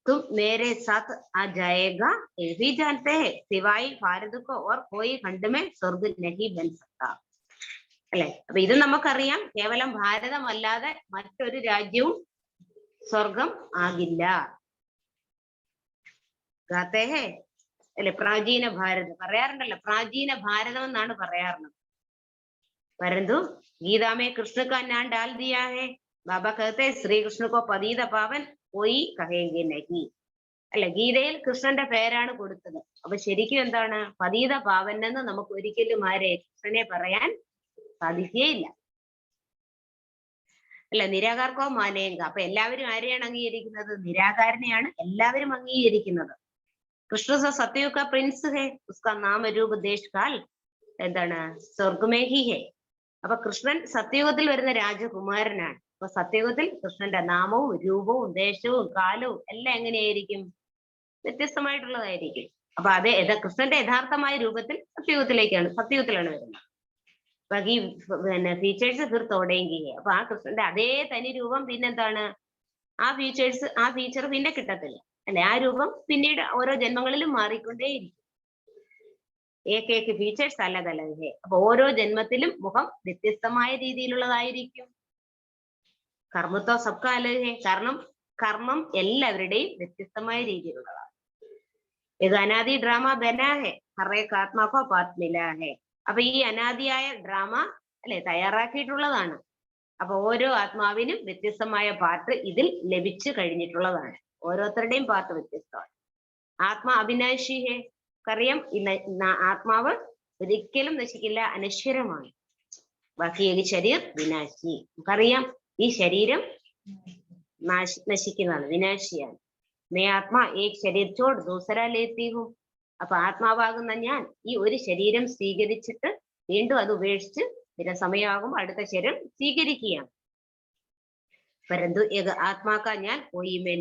തും മേരെ സാത്ത് ആ ജായേഗാ യേ ഭി ജാനത്തെ ഹേ സിവായ് ഭാരത് കോ ഓർ കോയി ഖണ്ഡ് മേ സ്വർഗ് നഹി ബൻ സക്താ. അല്ലെ, അപ്പൊ ഇത് നമുക്കറിയാം, കേവലം ഭാരതമല്ലാതെ മറ്റൊരു രാജ്യവും സ്വർഗം ആകില്ല. ഗാത്തേ ഹേ അല്ലെ, പ്രാചീന ഭാരത് പറയാറുണ്ടല്ലോ, പ്രാചീന ഭാരതം എന്നാണ് പറയാറുള്ളത്. परंतु गीता में कृष्ण का नाम डाल दिया है. बाबा कहते हैं श्री कृष्ण को पतित पावन कोई कहेंगे नहीं. അല്ലെ, ഗീതയിൽ കൃഷ്ണന്റെ പേരാണ് കൊടുത്തത്. അപ്പൊ ശരിക്കും എന്താണ്, പതിത പാവൻ എന്ന് നമുക്ക് ഒരിക്കലും ആരെ കൃഷ്ണനെ പറയാൻ സാധിക്കുകയില്ല. അല്ല, നിരാകാർക്കോ മാനേങ്ക. അപ്പൊ എല്ലാവരും ആരെയാണ് അംഗീകരിക്കുന്നത്? നിരാകാരനെയാണ് എല്ലാവരും അംഗീകരിക്കുന്നത്. കൃഷ്ണ സത്യയുഗ പ്രിൻസ് ഹേ, ഉസ്കാ നാമ രൂപ ദേശ് കാൽ എന്താണ് സ്വർഗമേഹി ഹേ. അപ്പൊ കൃഷ്ണൻ സത്യയുഗത്തിൽ വരുന്ന രാജകുമാരനാണ്. അപ്പൊ സത്യയുഗത്തിൽ കൃഷ്ണന്റെ നാമവും രൂപവും ദേശവും കാലവും എല്ലാം എങ്ങനെയായിരിക്കും? വ്യത്യസ്തമായിട്ടുള്ളതായിരിക്കും. അപ്പൊ കൃഷ്ണന്റെ യഥാർത്ഥമായ രൂപത്തിൽ സത്യയുഗത്തിലാണ് വരുന്നത്. ബാക്കി പിന്നെ ഫീച്ചേഴ്സ് ഫിർ തോടേങ്കി. അപ്പൊ ആ കൃഷ്ണന്റെ അതേ തനി രൂപം പിന്നെന്താണ്, ആ ഫീച്ചർ പിന്നെ കിട്ടത്തില്ല അല്ലെ. ആ രൂപം പിന്നീട് ഓരോ ജന്മങ്ങളിലും മാറിക്കൊണ്ടേയിരിക്കും. ഏകേക്ക് ഫീച്ചേഴ്സ് അലഗ് അലഗ് ഹെ. അപ്പൊ ഓരോ ജന്മത്തിലും മുഖം വ്യത്യസ്തമായ രീതിയിലുള്ളതായിരിക്കും. കർമ്മത്തോ സബ്കാ അലഗ് ഹെ. കാരണം കർമ്മം എല്ലാവരുടെയും വ്യത്യസ്തമായ രീതിയിലുള്ളതാണ്. ഇത് അനാദി ഡ്രാമ ബനാ ഹെ, ഹറേക്ക് ആത്മാക്കോ പാത്ത് മിലാ ഹെ. അപ്പൊ ഈ അനാദിയായ ഡ്രാമ അല്ലെ തയ്യാറാക്കിയിട്ടുള്ളതാണ്. അപ്പൊ ഓരോ ആത്മാവിനും വ്യത്യസ്തമായ പാർട്ട് ഇതിൽ ലഭിച്ചു കഴിഞ്ഞിട്ടുള്ളതാണ്. ഓരോരുത്തരുടെയും പാർട്ട് വ്യത്യസ്തമാണ്. ആത്മാ അവിനാശി ഹെ. അറിയാം ആത്മാവ് ഒരിക്കലും നശിക്കില്ല, അനശ്വരമാണ്. ബാക്കി ഈ ശരീർ വിനാശി. നമുക്കറിയാം ഈ ശരീരം നശിക്കുന്നതാണ്, വിനാശിയാണ്. മേ ആത്മാ ഏക് ശരീർ ചോട് ദൂസര ലേത്തി ഹും. അപ്പൊ ആത്മാവാകുന്ന ഞാൻ ഈ ഒരു ശരീരം സ്വീകരിച്ചിട്ട് വീണ്ടും അത് ഉപേക്ഷിച്ച് പിന്നെ സമയമാകുമ്പോൾ അടുത്ത ശരീരം സ്വീകരിക്കുകയാണ്. പരന്തു ഏക ആത്മാക്ക ഞാൻ കോയിമേ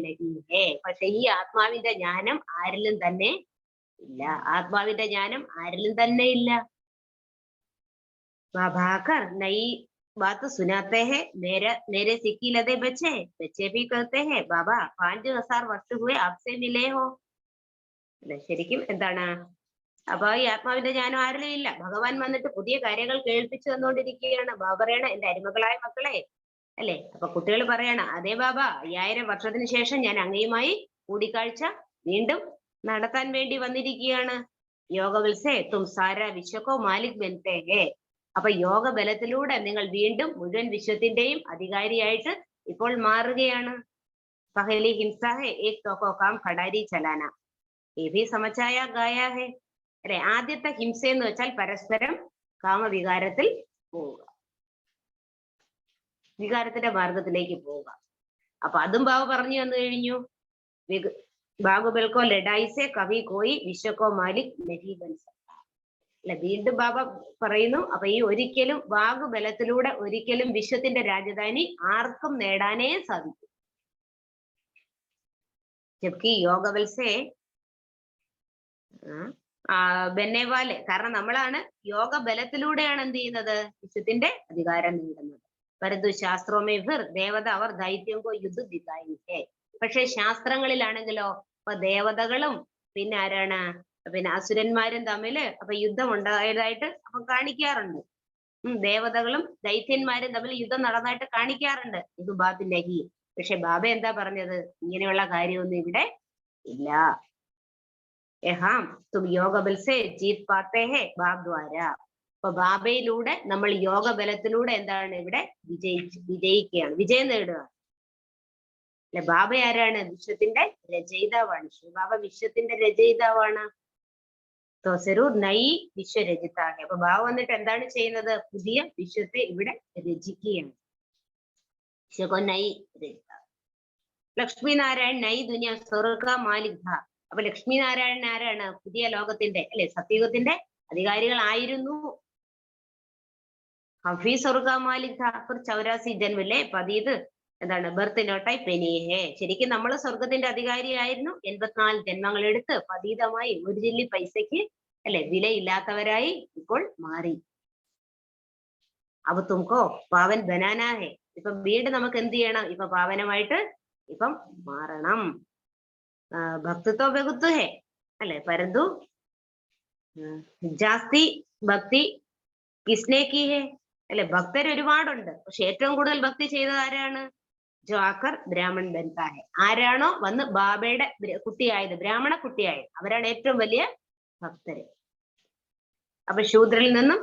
ഹേ. പക്ഷെ ഈ ആത്മാവിന്റെ ജ്ഞാനം ആരിലും തന്നെ ഇല്ല. ആത്മാവിന്റെ ജ്ഞാനം ആരിലും തന്നെ ഇല്ല. भाकर नई बात सुनाते हैं, मेरे सिक्की लदे बच्चे भी कहते हैं बाबा 5000 वर्ष हुए आपसे मिले हो. ശരിക്കും എന്താണ്, അപ്പൊ ഈ ആത്മാവിന്റെ ജ്ഞാനം ആരിലും ഇല്ല. ഭഗവാൻ വന്നിട്ട് പുതിയ കാര്യങ്ങൾ കേൾപ്പിച്ചു തന്നുകൊണ്ടിരിക്കുകയാണ്. ബാബ പറയണ എന്റെ അരുമകളായ മക്കളെ അല്ലെ. അപ്പൊ കുട്ടികൾ പറയണ അതെ ബാബ, 5000 വർഷത്തിന് ശേഷം ഞാൻ അങ്ങയുമായി കൂടിക്കാഴ്ച വീണ്ടും നടത്താൻ വേണ്ടി വന്നിരിക്കുകയാണ്. യോഗവത്സേ തും സാര വിശ്വക്കോ മാലിക് ബൻതേ ഹേ. അപ്പൊ യോഗ ബലത്തിലൂടെ നിങ്ങൾ വീണ്ടും മുഴുവൻ വിശ്വത്തിന്റെയും അധികാരിയായിട്ട് ഇപ്പോൾ മാറുകയാണ്. പഹലി ഹിംസ ഹെ ഏക് തോക്കോ കാം ഖടാരി ചലാന. ये भी സമചായ ഗായ ഹെ അല്ലെ. ആദ്യത്തെ ഹിംസ എന്ന് വെച്ചാൽ പരസ്പരം കാമവികാരത്തിൽ പോവുക, വികാരത്തിന്റെ മാർഗത്തിലേക്ക് പോവുക. അപ്പൊ അതും ബാബു പറഞ്ഞു വന്നു കഴിഞ്ഞു. ബാബു ബൽക്കോ ലഡായിസെ കവി കോയി വിശ്വക്കോ മാലിക് നഹി ബൻ സക്ത അല്ലെ. വീണ്ടും ബാബ പറയുന്നു, അപ്പൊ ഈ ഒരിക്കലും വാഗുബലത്തിലൂടെ ഒരിക്കലും വിശ്വത്തിന്റെ രാജധാനി ആർക്കും നേടാനേ സാധിക്കും. ജബ്കി യോഗവത്സേ ബന്നേവാലെ. കാരണം നമ്മളാണ് യോഗ ബലത്തിലൂടെയാണ് എന്ത് ചെയ്യുന്നത്, വിശ്വത്തിന്റെ അധികാരം നേടുന്നത്. പരന്തു ശാസ്ത്രമേ ഫിർ ദേവത അവർ ദൈത്യം കോ യുദ്ധ ദിഖായെങ്കെ. പക്ഷെ ശാസ്ത്രങ്ങളിലാണെങ്കിലോ അപ്പൊ ദേവതകളും പിന്നെ ആരാണ്, പിന്നെ അസുരന്മാരും തമ്മിൽ അപ്പൊ യുദ്ധം ഉണ്ടായതായിട്ട് അപ്പൊ കാണിക്കാറുണ്ട്. ദേവതകളും ദൈത്യന്മാരും തമ്മിൽ യുദ്ധം നടന്നതായിട്ട് കാണിക്കാറുണ്ട്. ഇത് ബാബിന്റെ ഹി. പക്ഷെ ബാബ എന്താ പറഞ്ഞത്, ഇങ്ങനെയുള്ള കാര്യമൊന്നും ഇവിടെ ഇല്ല. യഹാം തും യോഗ ബൽസേ ജീത് പാത്തേ ഹേ ബാബ് ദ്വാര. അപ്പൊ ബാബയിലൂടെ നമ്മൾ യോഗ ബലത്തിലൂടെ എന്താണ് ഇവിടെ വിജയിക്കുകയാണ്, വിജയം നേടുകയാണ് അല്ലെ. ബാബ ആരാണ്, വിശ്വത്തിന്റെ രചയിതാവാണ്. ബാബ വിശ്വത്തിന്റെ രചയിതാവാണ്. തോസരൂർ നൈ വിശ്വരചിതാകെ. അപ്പൊ ബാബ വന്നിട്ട് എന്താണ് ചെയ്യുന്നത്, പുതിയ വിശ്വത്തെ ഇവിടെ രചിക്കുകയാണ്. വിശ്വകോ നൈ രചിത. ലക്ഷ്മി നാരായൺ നൈ ദുനിയ സ്വർഗ മാലിക് ധ. അപ്പൊ ലക്ഷ്മി നാരായണൻ ആരാണ്, പുതിയ ലോകത്തിന്റെ അല്ലെ സത്യയുഗത്തിന്റെ അധികാരികളായിരുന്നു. ഹഫീസ് സ്വർഗ മാലിക് ധ. 84 ജന്മല്ലേ പതീത് എന്താണ് ബർത്ത് നോട്ടായി പെനിയേ. ശരിക്കും നമ്മൾ സ്വർഗത്തിന്റെ അധികാരിയായിരുന്നു. 84 ജന്മങ്ങൾ എടുത്ത് പതീതമായി ഒരു ചില്ലി പൈസക്ക് അല്ലെ വിലയില്ലാത്തവരായി ഇപ്പോൾ മാറി. അപ്പൊ തുംകോ പാവൻ ബനാനാ ഹേ. ഇപ്പൊ വീണ്ടും നമുക്ക് എന്ത് ചെയ്യണം, ഇപ്പൊ പാവനമായിട്ട് ഇപ്പം മാറണം. ഭക്തിത്വ ബഹുത്വ ഹേ അല്ലെ. പരന്തു ജാസ്തി ഭക്തി കിസ്നെ കി ഹേ അല്ലെ. ഭക്തർ ഒരുപാടുണ്ട്, പക്ഷെ ഏറ്റവും കൂടുതൽ ഭക്തി ചെയ്തത് ആരാണ്, ജോ ആക്കർ ബ്രാഹ്മൺ ബൻതാ ഹേ. ആരാണോ വന്ന് ബാബയുടെ കുട്ടിയായത്, ബ്രാഹ്മണ കുട്ടിയായത്, അവരാണ് ഏറ്റവും വലിയ ഭക്തര്. അപ്പൊ ശൂദ്രയിൽ നിന്നും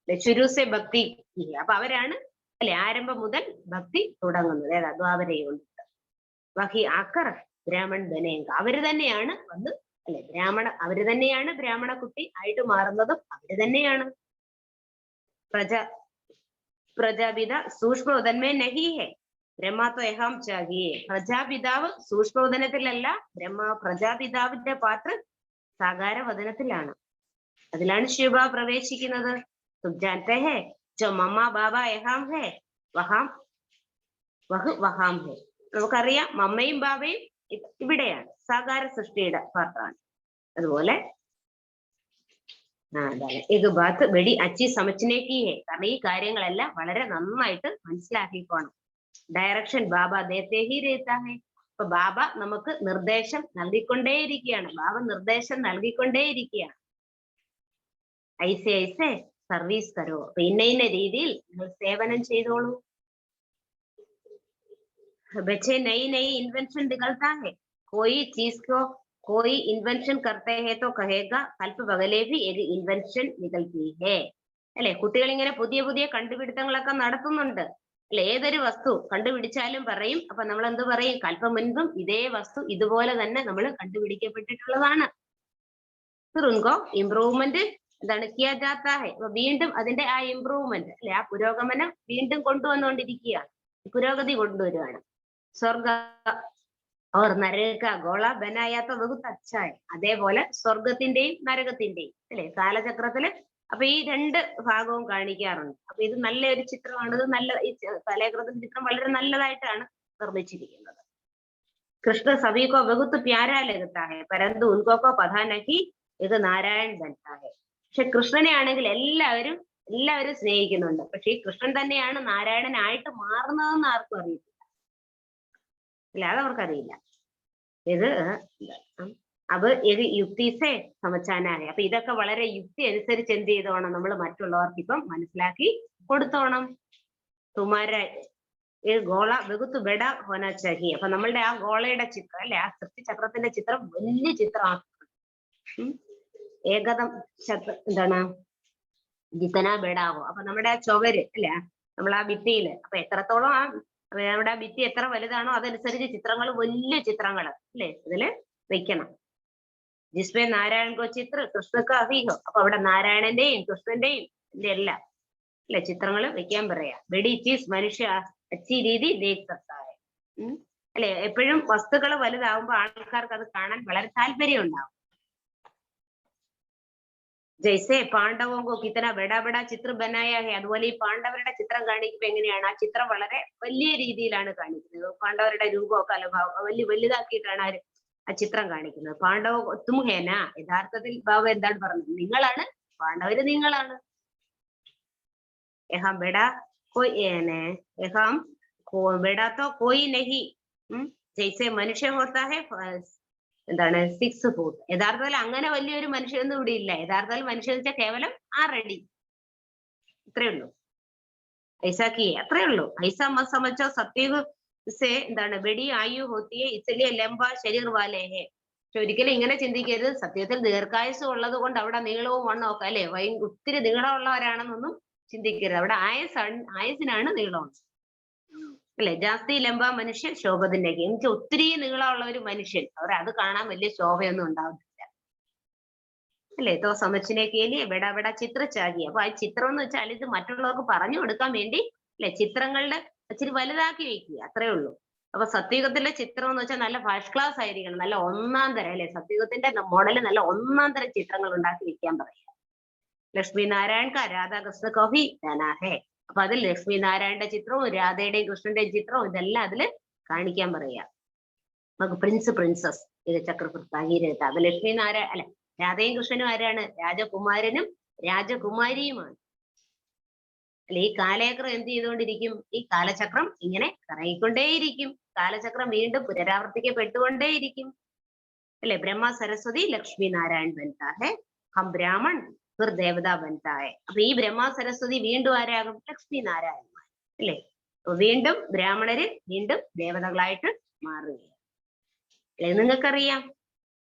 ശുരൂസെ ഭക്തി. അപ്പൊ അവരാണ് അല്ലെ ആരംഭം മുതൽ ഭക്തി തുടങ്ങുന്നത്. ഏതാ ദ്വാപരയുണ്ട്. ബാക്കി ആക്കർ ബ്രാഹ്മൺ ബനേങ്ക. അവര് തന്നെയാണ് വന്ന് അല്ലെ അവര് തന്നെയാണ് ബ്രാഹ്മണ കുട്ടി ആയിട്ട് മാറുന്നതും അവര് തന്നെയാണ്. പ്രജാപിത സൂക്ഷ്മോദന്മേ നഹി ഹേ ബ്രഹ്മാത്വ യഹാം ചാഹിയേ. പ്രജാപിതാവ് സൂക്ഷ്മോദനത്തിലല്ല, പ്രജാപിതാവിന്റെ പാത്ര സാകാര വദനത്തിലാണ്. അതിലാണ് ശിവ പ്രവേശിക്കുന്നത്. തുജാൻതേ ഹേ ജോ മമ്മ ബാബ യഹാം ഹേ വഹാം വഹാം ഹേ. നമുക്കറിയാം മമ്മയും ബാബയും ഇവിടെയാണ്, സാകാര സൃഷ്ടിയുടെ പാത്രമാണ്. അതുപോലെ അതാണ് एक बात बड़ी अच्छी समझने की है. കാരണം ഈ കാര്യങ്ങളെല്ലാം വളരെ നന്നായിട്ട് മനസ്സിലാക്കിക്കോണം. ഡയറക്ഷൻ ബാബ ദേത്തെ ഹി രേത്താ ഹെ. അപ്പൊ ബാബ നമുക്ക് നിർദ്ദേശം നൽകിക്കൊണ്ടേയിരിക്കുകയാണ്. ബാബ നിർദ്ദേശം നൽകിക്കൊണ്ടേയിരിക്കുകയാണ്. ഐസെ ഐസെ സർവീസ് കരോ. അപ്പൊ ഇന്ന ഇന്ന രീതിയിൽ നിങ്ങൾ സേവനം ചെയ്തോളൂ. बच्चे नई नई इन्वेंशन निकलता है. कोई चीज को कोई इन्वेंशन करते हैं तो कहेगा कल्प बगले भी एक इन्वेंशन निकलती है. അല്ലെ, കുട്ടികൾ ഇങ്ങനെ പുതിയ പുതിയ കണ്ടുപിടുത്തങ്ങളൊക്കെ നടത്തുന്നുണ്ട്. അല്ലെ, ഏതൊരു വസ്തു കണ്ടുപിടിച്ചാലും പറയും. അപ്പൊ നമ്മൾ എന്ത് പറയും? കൽപ്പം മുൻപും ഇതേ വസ്തു ഇതുപോലെ തന്നെ നമ്മൾ കണ്ടുപിടിക്കപ്പെട്ടിട്ടുള്ളതാണ്. ഉൻകോ ഇംപ്രൂവ്മെന്റ് എന്താണ് കിയാ ജാത്താ ഹെ. അപ്പൊ വീണ്ടും അതിന്റെ ആ ഇംപ്രൂവ്മെന്റ് അല്ലെ, ആ പുരോഗമനം വീണ്ടും കൊണ്ടുവന്നുകൊണ്ടിരിക്കുകയാണ്. പുരോഗതി കൊണ്ടുവരികയാണ്. സ്വർഗ और नरक का गोला बनाया तो बहुत अच्छा है. അതേപോലെ സ്വർഗത്തിന്റെയും നരകത്തിന്റെയും അല്ലെ കാലചക്രത്തില് അപ്പൊ ഈ രണ്ട് ഭാഗവും കാണിക്കാറുണ്ട്. അപ്പൊ ഇത് നല്ലൊരു ചിത്രമാണ്. ഇത് നല്ല ഈ കാലചക്രത്തിന്റെ ചിത്രം വളരെ നല്ലതായിട്ടാണ് നിർമ്മിച്ചിരിക്കുന്നത്. കൃഷ്ണ സഭീകോ ബഹുത്ത് പ്യാരാ ലഗത്താ ഹെ പരന്തു ഉൻകോ പതാ നഹി ഇത് നാരായൺ ബൻതാ ഹെ. പക്ഷെ കൃഷ്ണനെ ആണെങ്കിൽ എല്ലാവരും സ്നേഹിക്കുന്നുണ്ട്. പക്ഷെ ഈ കൃഷ്ണൻ തന്നെയാണ് നാരായണനായിട്ട് മാറുന്നതെന്ന് ആർക്കും അറിയത്തില്ല. അല്ല, അതവർക്കറിയില്ല. ഇത് അത് ഇത് യുക്തിസെ സമച്ചാനാണ്. അപ്പൊ ഇതൊക്കെ വളരെ യുക്തി അനുസരിച്ച് എന്ത് ചെയ്തോണം? നമ്മൾ മറ്റുള്ളവർക്ക് ഇപ്പം മനസ്സിലാക്കി കൊടുത്തോണം. തുമാര ഗോള ബഹുത്ത് ബെഡ ഹോനാ ചാഹി. അപ്പൊ നമ്മളുടെ ആ ഗോളയുടെ ചിത്രം അല്ലെ, ആ സൃഷ്ടിചക്രത്തിന്റെ ചിത്രം വലിയ ചിത്രമാണ്. ഏകദം എന്താണ് ജിത്തന ബെഡാവോ. അപ്പൊ നമ്മുടെ ആ ചുവര് അല്ലെ, നമ്മൾ ആ ഭിത്തിയില് അപ്പൊ എത്രത്തോളം ആ നമ്മുടെ ആ ഭിത്തി എത്ര വലുതാണോ അതനുസരിച്ച് ചിത്രങ്ങൾ വലിയ ചിത്രങ്ങൾ അല്ലെ ഇതില് വെക്കണം. ജിസ്മേ നാരായൺ കോ ചിത്ര കൃഷ്ണക്ക് അഭിഹോ. അപ്പൊ അവിടെ നാരായണന്റെയും കൃഷ്ണന്റെയും എല്ലാം അല്ലെ ചിത്രങ്ങൾ വെക്കാൻ പറയാ. ബഡി ചീസ് മനുഷ്യ അച്ചി രീതി ദേഖ് സക്താ ഹൈ. അല്ലെ, എപ്പോഴും വസ്തുക്കൾ വലുതാവുമ്പോ ആൾക്കാർക്ക് അത് കാണാൻ വളരെ താല്പര്യം ഉണ്ടാവും. ജയ്സെ പാണ്ഡവോ കിത്തന ബഡാ ബഡാ ചിത്ര ബനായ ഹെ. അതുപോലെ ഈ പാണ്ഡവരുടെ ചിത്രം കാണിക്കുമ്പോ എങ്ങനെയാണ്? ആ ചിത്രം വളരെ വലിയ രീതിയിലാണ് കാണിക്കുന്നത്. പാണ്ഡവരുടെ രൂപമൊക്കെ വലുതാക്കിയിട്ടാണ് ആ ചിത്രം കാണിക്കുന്നത്. പാണ്ഡവ തും ഹേന. യഥാർത്ഥത്തിൽ ബാബ എന്താണ് പറഞ്ഞത്? നിങ്ങളാണ് പാണ്ഡവര്, നിങ്ങളാണ്. യഹാം ബെഡാ കോയി യഹാം ബെഡാ തോ കോയി നഹി. ജയ്സെ മനുഷ്യ ഹോത്താ ഹെ എന്താണ് 6 ഫൂട്ട്. യഥാർത്ഥത്തിൽ അങ്ങനെ വലിയൊരു മനുഷ്യനൊന്നും ഇവിടെ ഇല്ല. യഥാർത്ഥത്തിൽ മനുഷ്യൻ വെച്ചാൽ കേവലം 6 അടി, ഇത്രേ ഉള്ളൂ. ഐസാക്കി അത്രേ ഉള്ളൂ. ഐസ മത് സമझो സത്യയുഗ് സെ എന്താണ് ബഡി ആയു ഹോത്തി ഹെ ഇസ്ലിയെ ലംബ ശരീർ വാലേ ഹെ. പക്ഷെ ഒരിക്കലും ഇങ്ങനെ ചിന്തിക്കരുത്. സത്യത്തിൽ ദീർഘായുസ് ഉള്ളത് കൊണ്ട് അവിടെ നീളവും വണ്ണവും ഒക്കെ അല്ലെ ഒത്തിരി നീളമുള്ളവരാണെന്നൊന്നും ചിന്തിക്കരുത്. അവിടെ ആയുസിനാണ് നീളം അല്ലെ. ജാസ്തി ലംബ മനുഷ്യൻ ശോഭത്തിന്റെ എനിക്ക് ഒത്തിരി നീളമുള്ള ഒരു മനുഷ്യൻ അത് കാണാൻ വലിയ ശോഭയൊന്നും ഉണ്ടാവത്തില്ല അല്ലെ. തോ സമച്ചിനേക്കേലി എവിടെ എവിടെ ചിത്രച്ചാകി. അപ്പൊ ആ ചിത്രം എന്ന് വെച്ചാൽ ഇത് മറ്റുള്ളവർക്ക് പറഞ്ഞു കൊടുക്കാൻ വേണ്ടി അല്ലെ ചിത്രങ്ങളുടെ ഇച്ചിരി വലുതാക്കി വെക്കുക, അത്രേ ഉള്ളൂ. അപ്പൊ സത്യയുഗത്തിലെ ചിത്രം എന്ന് വെച്ചാൽ നല്ല ഫസ്റ്റ് ക്ലാസ് ആയിരിക്കണം, നല്ല ഒന്നാം തരം അല്ലെ. സത്യയുഗത്തിന്റെ മോഡല് നല്ല ഒന്നാം തരം ചിത്രങ്ങൾ ഉണ്ടാക്കി വെക്കാൻ പറയാം. ലക്ഷ്മി നാരായൺ കാ രാധാകൃഷ്ണ കോഹി ഹേ. അപ്പൊ അതിൽ ലക്ഷ്മി നാരായണന്റെ ചിത്രവും രാധയുടെയും കൃഷ്ണന്റെയും ചിത്രവും ഇതെല്ലാം അതില് കാണിക്കാൻ പറയാം. നമുക്ക് പ്രിൻസസ് ഇത് ചക്രവർത്താഗീരത്ത. അത് ലക്ഷ്മി നാരായണ അല്ലെ, രാധയും കൃഷ്ണനും ആരാണ്? രാജകുമാരനും രാജകുമാരിയുമാണ് അല്ലെ. ഈ കാലചക്രം എന്ത് ചെയ്തുകൊണ്ടിരിക്കും? ഈ കാലചക്രം ഇങ്ങനെ കറങ്ങിക്കൊണ്ടേയിരിക്കും. കാലചക്രം വീണ്ടും പുനരാവർത്തിക്കപ്പെട്ടുകൊണ്ടേയിരിക്കും അല്ലെ. ബ്രഹ്മ സരസ്വതി ലക്ഷ്മി നാരായൺ ബൻതാ ഹെ, ഹം ബ്രാഹ്മൺ ഫിർ ദേവത ബൻതാ ഹെ. അപ്പൊ ഈ ബ്രഹ്മ സരസ്വതി വീണ്ടും ആരാകും? ലക്ഷ്മി നാരായണന്മാർ അല്ലെ. വീണ്ടും ബ്രാഹ്മണര് വീണ്ടും ദേവതകളായിട്ട് മാറുകയാണ് അല്ലെ. നിങ്ങൾക്കറിയാം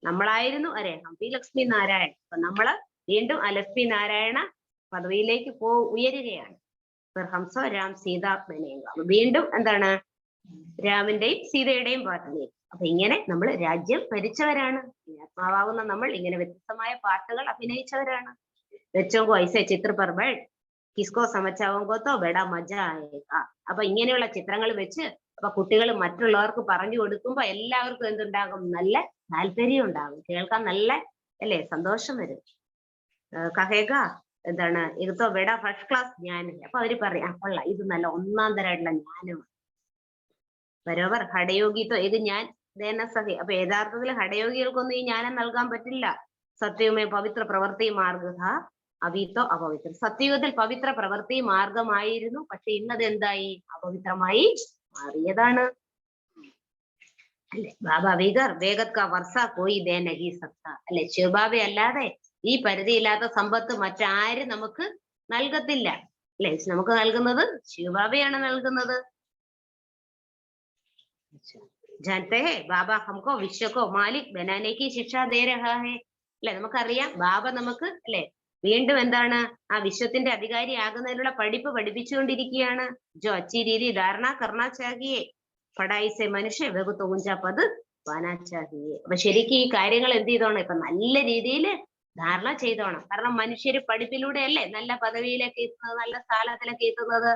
നമ്മളായിരുന്നു അരെ ഹംപി ലക്ഷ്മി നാരായൺ. അപ്പൊ നമ്മള് വീണ്ടും ആ ലക്ഷ്മി നാരായണ പദവിയിലേക്ക് ഉയരുകയാണ്. ഹംസോ രാം സീത ബനേഗ. വീണ്ടും എന്താണ്? രാമന്റെയും സീതയുടെയും പാട്ടിലേക്ക്. അപ്പൊ ഇങ്ങനെ നമ്മൾ രാജ്യം ഭരിച്ചവരാണ്. ആത്മാവാകുന്ന നമ്മൾ ഇങ്ങനെ വ്യത്യസ്തമായ പാട്ടുകൾ അഭിനയിച്ചവരാണ്. വെച്ചോങ്കോ ഐസെ ചിത്ര പർബൾ കിസ്കോ സമച്ചാവോങ്കോത്തോ ബെടാ മജ ആയേക. അപ്പൊ ഇങ്ങനെയുള്ള ചിത്രങ്ങൾ വെച്ച് അപ്പൊ കുട്ടികൾ മറ്റുള്ളവർക്ക് പറഞ്ഞു കൊടുക്കുമ്പോ എല്ലാവർക്കും എന്തുണ്ടാകും? നല്ല താല്പര്യം ഉണ്ടാകും, കേൾക്കാൻ നല്ല അല്ലേ സന്തോഷം വരും. കഹേക എന്താണ്? ഇതോ ബെടാ ഫസ്റ്റ് ക്ലാസ് ജ്ഞാനം. അപ്പൊ അവര് പറയാം കൊള്ള, ഇത് നല്ല ഒന്നാം തരമായിട്ടുള്ള ജ്ഞാനമാണ്. ബരോബർ ഹടയോഗിത്തോ ഇത് ഞാൻ സഹി. അപ്പൊ യഥാർത്ഥത്തിൽ ഹടയോഗികൾക്കൊന്നും ഈ ജ്ഞാനം നൽകാൻ പറ്റില്ല. സത്യവുമേ പവിത്ര പ്രവർത്തി മാർഗ अभी तो अपवित्र സത്യയുഗത്തിൽ പവിത്ര പ്രവൃത്തി മാർഗമായിരുന്നു പക്ഷെ ഇന്നത് എന്തായി അപവിത്രമായി മാറിയതാണ് അല്ലെ ബാബ വികർ വേഗത് കാ വർഷ കോയി ദേ നഹീ സക്ത അല്ലെ ശിവബാബ അല്ലാതെ ഈ പരിധിയില്ലാത്ത സമ്പത്ത് മറ്റാരും നമുക്ക് നൽകത്തില്ല അല്ലെ നമുക്ക് നൽകുന്നത് ശിവബാബയാണ് നൽകുന്നത് जानते हैं बाबा हमको विश्व को मालिक बनाने की शिक्षा दे रहा है അല്ലെ നമുക്കറിയാം ബാബ നമുക്ക് അല്ലെ വീണ്ടും എന്താണ് ആ വിശ്വത്തിന്റെ അധികാരിയാകുന്നതിനുള്ള പഠിപ്പ് പഠിപ്പിച്ചുകൊണ്ടിരിക്കുകയാണ് जो अच्छी रीति धारणा करना चाहिए पढ़ाई से मनुष्य बहुत ऊंचा पद पाना चाहिए അപ്പൊ ശരിക്കും ഈ കാര്യങ്ങൾ എന്ത് ചെയ്തോണം ഇപ്പൊ നല്ല രീതിയിൽ ധാരണ ചെയ്തോണം കാരണം മനുഷ്യര് പഠിപ്പിലൂടെ അല്ലേ നല്ല പദവിയിലേക്ക് എത്തുന്നത് നല്ല സ്ഥാനത്തിലേക്ക് എത്തുന്നത്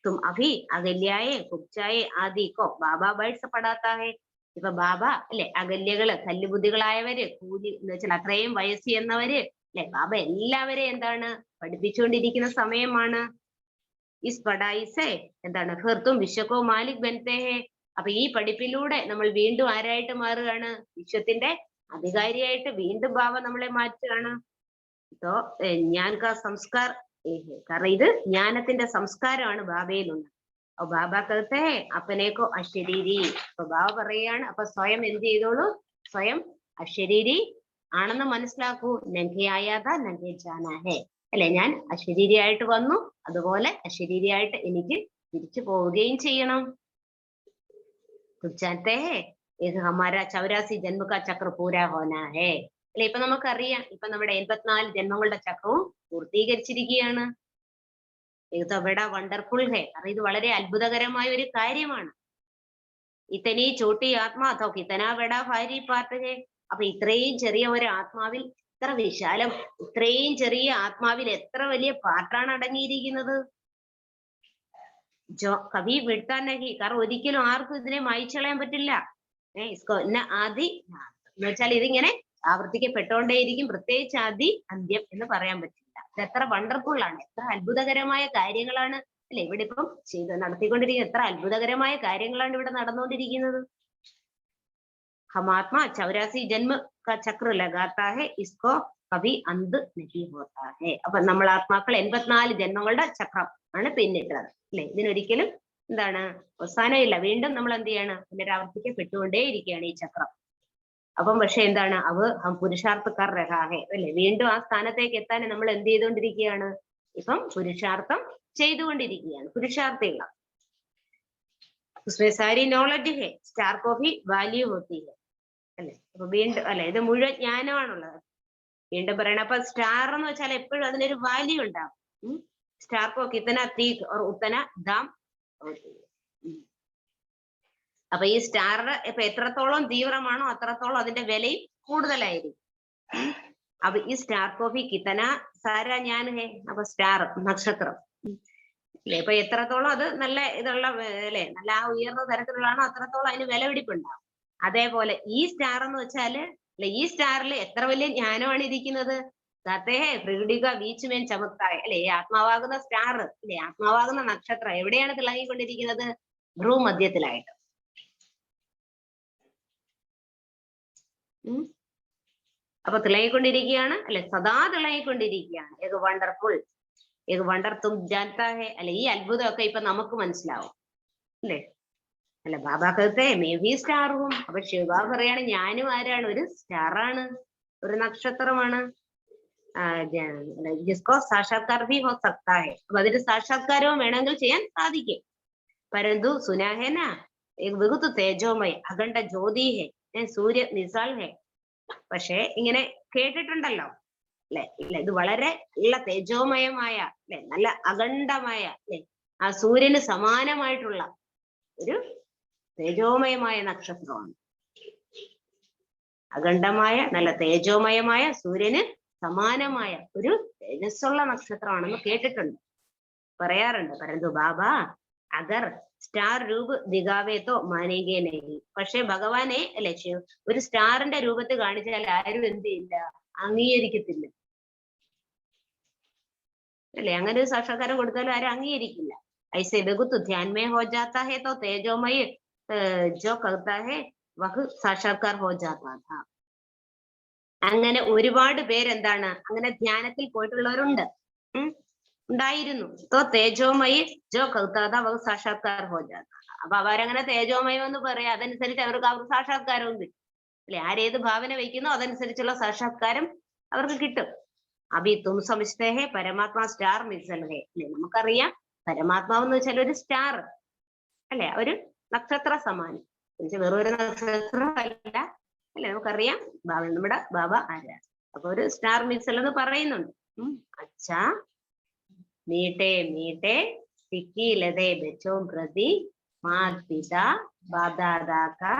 तुम अभी अगल्याए कुब्चाए आदि को बाबा बैठ से पढ़ाता है ഇപ്പൊ ബാബ അല്ലെ അകല്യകള് കല്ലുബുദ്ധികളായവര് കൂലി എന്ന് വെച്ചാൽ അത്രയും വയസ്സ് ചെന്നവര് അല്ലെ ബാബ എല്ലാവരെയും എന്താണ് പഠിപ്പിച്ചുകൊണ്ടിരിക്കുന്ന സമയമാണ് ഇസ് പഠായിസെ എന്താണ് ഫിർത്തും വിശ്വക്കോ മാലിക് ബൻതേ ഹേ അപ്പൊ ഈ പഠിപ്പിലൂടെ നമ്മൾ വീണ്ടും ആരായിട്ട് മാറുകയാണ് വിശ്വത്തിന്റെ അധികാരിയായിട്ട് വീണ്ടും ബാബ നമ്മളെ മാറ്റുകയാണ് तो ज्ञान का संस्कार കാരണം ഇത് ജ്ഞാനത്തിന്റെ സംസ്കാരമാണ് ബാബയിലുള്ളത് അപ്പൊ ബാബ कहते हैं अपने को अशरीरी അപ്പൊ ബാബ പറയാണ് അപ്പൊ സ്വയം എന്ത് ചെയ്തോളൂ സ്വയം അശരീരി ആണെന്ന് മനസ്സിലാക്കൂ നങ്കെ ആയാതാ നങ്കെ ജാനാ ഹേ അല്ലെ ഞാൻ അശരീരിയായിട്ട് വന്നു അതുപോലെ അശരീരിയായിട്ട് എനിക്ക് തിരിച്ചു പോവുകയും ചെയ്യണം जानते हैं ഇത് हमारा 84 जन्म का चक्र पूरा होना है അല്ലെ ഇപ്പൊ നമുക്കറിയാം ഇപ്പൊ നമ്മുടെ 84 ജന്മങ്ങളുടെ ചക്രവും പൂർത്തീകരിച്ചിരിക്കുകയാണ് ഇത് അവിടെ വണ്ടർഫുൾ ഹേ കാരണം ഇത് വളരെ അത്ഭുതകരമായ ഒരു കാര്യമാണ് ഇത്തനീ ചോട്ടി ആത്മാ അതോ കിത്തനാ ബഡാ ഭാരി പാർട്ട് ഹേ അപ്പൊ ഇത്രയും ചെറിയ ഒരു ആത്മാവിൽ ഇത്ര വിശാലം ഇത്രയും ചെറിയ ആത്മാവിൽ എത്ര വലിയ പാർട്ടാണ് അടങ്ങിയിരിക്കുന്നത് ജോ കവി വിട്ടാൻ നഹി കാരണം ഒരിക്കലും ആർക്കും ഇതിനെ മായ്ച്ചളയാൻ പറ്റില്ല ആദി എന്ന് വെച്ചാൽ ഇതിങ്ങനെ ആവർത്തിക്കപ്പെട്ടോണ്ടേയിരിക്കും പ്രത്യേകിച്ച് ആദി അന്ത്യം എന്ന് പറയാൻ പറ്റില്ല ഇത് എത്ര വണ്ടർഫുൾ ആണ് എത്ര അത്ഭുതകരമായ കാര്യങ്ങളാണ് അല്ലെ ഇവിടെ ഇപ്പം നടത്തിക്കൊണ്ടിരിക്കുന്ന എത്ര അത്ഭുതകരമായ കാര്യങ്ങളാണ് ഇവിടെ നടന്നുകൊണ്ടിരിക്കുന്നത് ഹമാത്മാ 84 ജന്മ കാ ചക്ര ലഗാത്താ ഹെ ഇസ്കോ കവി അന്ത് നഹി ഹോത്താ ഹെ അപ്പൊ നമ്മൾ ആത്മാക്കൾ 84 ജന്മങ്ങളുടെ ചക്രം ആണ് പിന്നിട്ടത് അല്ലെ ഇതിനൊരിക്കലും എന്താണ് അവസാനമില്ല വീണ്ടും നമ്മൾ എന്ത് ചെയ്യാണ് പുനരാവർത്തിക്കപ്പെട്ടുകൊണ്ടേ ഇരിക്കുകയാണ് ഈ ചക്രം അപ്പം പക്ഷെ എന്താണ് പുരുഷാർത്ഥക്കാർ രഹാഹെ അല്ലെ വീണ്ടും ആ സ്ഥാനത്തേക്ക് എത്താൻ നമ്മൾ എന്ത് ചെയ്തുകൊണ്ടിരിക്കുകയാണ് ഇപ്പം പുരുഷാർത്ഥം ചെയ്തുകൊണ്ടിരിക്കുകയാണ് പുരുഷാർത്ഥികളാണ് സാരി നോളജ് ഹെ സ്റ്റാർ കോഫി വാല്യൂ ഹോത്തി ഹെ അല്ലെ അപ്പൊ വീണ്ടും അല്ലെ ഇത് മുഴുവൻ ജ്ഞാനമാണുള്ളത് വീണ്ടും പറയണം അപ്പൊ സ്റ്റാർ എന്ന് വെച്ചാൽ എപ്പോഴും അതിനൊരു വാല്യൂ ഉണ്ടാവും स्टार को कितना तीख और उतना दाम അപ്പൊ ഈ സ്റ്റാർ ഇപ്പൊ എത്രത്തോളം തീവ്രമാണോ അത്രത്തോളം അതിന്റെ വിലയും കൂടുതലായിരിക്കും അപ്പൊ ഈ സ്റ്റാർ കോഫി കിത്തന സാര ഞാൻ ഹേ അപ്പൊ സ്റ്റാർ നക്ഷത്രം അല്ലെ ഇപ്പൊ എത്രത്തോളം അത് നല്ല ഇതുള്ള അല്ലെ നല്ല ആ ഉയർന്ന തരത്തിലുള്ളതാണോ അത്രത്തോളം അതിന് വിലപിടിപ്പുണ്ടാവും അതേപോലെ ഈ സ്റ്റാർ എന്ന് വെച്ചാല് അല്ലെ ഈ സ്റ്റാറിൽ എത്ര വലിയ ജ്ഞാനമാണ് ഇരിക്കുന്നത് പ്രകൃതിക വീച്ചുമേൻ ചമത്തായ അല്ലെ ആത്മാവാകുന്ന സ്റ്റാർ അല്ലെ ആത്മാവാകുന്ന നക്ഷത്രം എവിടെയാണ് തിളങ്ങിക്കൊണ്ടിരിക്കുന്നത് ഭ്രൂമധ്യത്തിലായിട്ട് അപ്പൊ തിളങ്ങിക്കൊണ്ടിരിക്കുകയാണ് അല്ലെ സദാ തിളങ്ങിക്കൊണ്ടിരിക്കുകയാണ് ഏക വണ്ടർഫുൾ ഏക വണ്ടർ തും ജാൻതാ ഹേ അല്ലെ ഈ അത്ഭുതമൊക്കെ ഇപ്പൊ നമുക്ക് മനസ്സിലാവും അല്ലെ അല്ല ബാബാക്കത്തെ മേ ബി സ്റ്റാറും അപ്പൊ ശിവബാബ പറയാണ് ഞാനും ആരാണ് ഒരു സ്റ്റാറാണ് ഒരു നക്ഷത്രമാണ് जिसको साक्षात्कार भी हो सकता है अब അതിന്റെ സാക്ഷാത്കാരവും വേണമെങ്കിൽ ചെയ്യാൻ സാധിക്കും परंतु सुना है ना एक बहुत तेजोमय अखंड ज्योति है सूर्य निसाल है പക്ഷേ ഇങ്ങനെ കേട്ടിട്ടുണ്ടല്ലോ അല്ലെ ഇല്ല ഇത് വളരെ ഉള്ള തേജോമയമായ അല്ലെ നല്ല അഖണ്ഡമായ അല്ലെ ആ സൂര്യന് സമാനമായിട്ടുള്ള ഒരു തേജോമയമായ നക്ഷത്രമാണ് അഖണ്ഡമായ നല്ല തേജോമയമായ സൂര്യന് സമാനമായ ഒരു തേജസ്സുള്ള നക്ഷത്രമാണെന്ന് കേട്ടിട്ടുണ്ട് പറയാറുണ്ട് പരന്തു ബാബ അഗർ സ്റ്റാർ രൂപ ദിഗാവേത്തോ മാനേഗേ നഹി പക്ഷെ ഭഗവാനെ അല്ലെ ഒരു സ്റ്റാറിന്റെ രൂപത്തിൽ കാണിച്ചാൽ ആരും എന്ത് ചെയ്യില്ല അംഗീകരിക്കത്തില്ല അല്ലെ അങ്ങനെ ഒരു സാക്ഷാത്കാരം കൊടുത്താലും ആരും അംഗീകരിക്കില്ല ഐസെ ബഹുത് ധ്യാൻ മേ ഹോ ജാതാ ഹെ തോ തേജോമയ ജോ കഹതാ ഹെ വഹ് സാക്ഷാത്കാർ ഹോ ജാതാ ഥാ അങ്ങനെ ഒരുപാട് പേരെന്താണ് അങ്ങനെ ധ്യാനത്തിൽ പോയിട്ടുള്ളവരുണ്ട്. ഉണ്ടായിരുന്നു. തോ തേജോമയി ജോ കൗതാത അവ സാക്ഷാത്കാർ ഹോ ജാത. അപ്പൊ അവരങ്ങനെ തേജോമയം എന്ന് പറയാം, അതനുസരിച്ച് അവർക്ക് സാക്ഷാത്കാരവും കിട്ടും അല്ലെ. ആരേത് ഭാവന വയ്ക്കുന്നോ അതനുസരിച്ചുള്ള സാക്ഷാത്കാരം അവർക്ക് കിട്ടും. അഭി തും സമജ്തേ ഹേ പരമാത്മാ സ്റ്റാർ മിസൽ ഹേ അല്ലെ. നമുക്കറിയാം പരമാത്മാവ് എന്ന് വെച്ചാൽ ഒരു സ്റ്റാർ അല്ലെ, ഒരു നക്ഷത്ര സമാനം. വെറൊരു നക്ഷത്രം അല്ല അല്ലെ. നമുക്കറിയാം നമ്മുടെ ബാബ ആരാണ്. അപ്പൊ ഒരു സ്റ്റാർ മിസൽ എന്ന് പറയുന്നുണ്ട്. അച്ഛാ मीठे मीठे सिक्की लदे बच्चों प्रति माता पिता बाप दादा का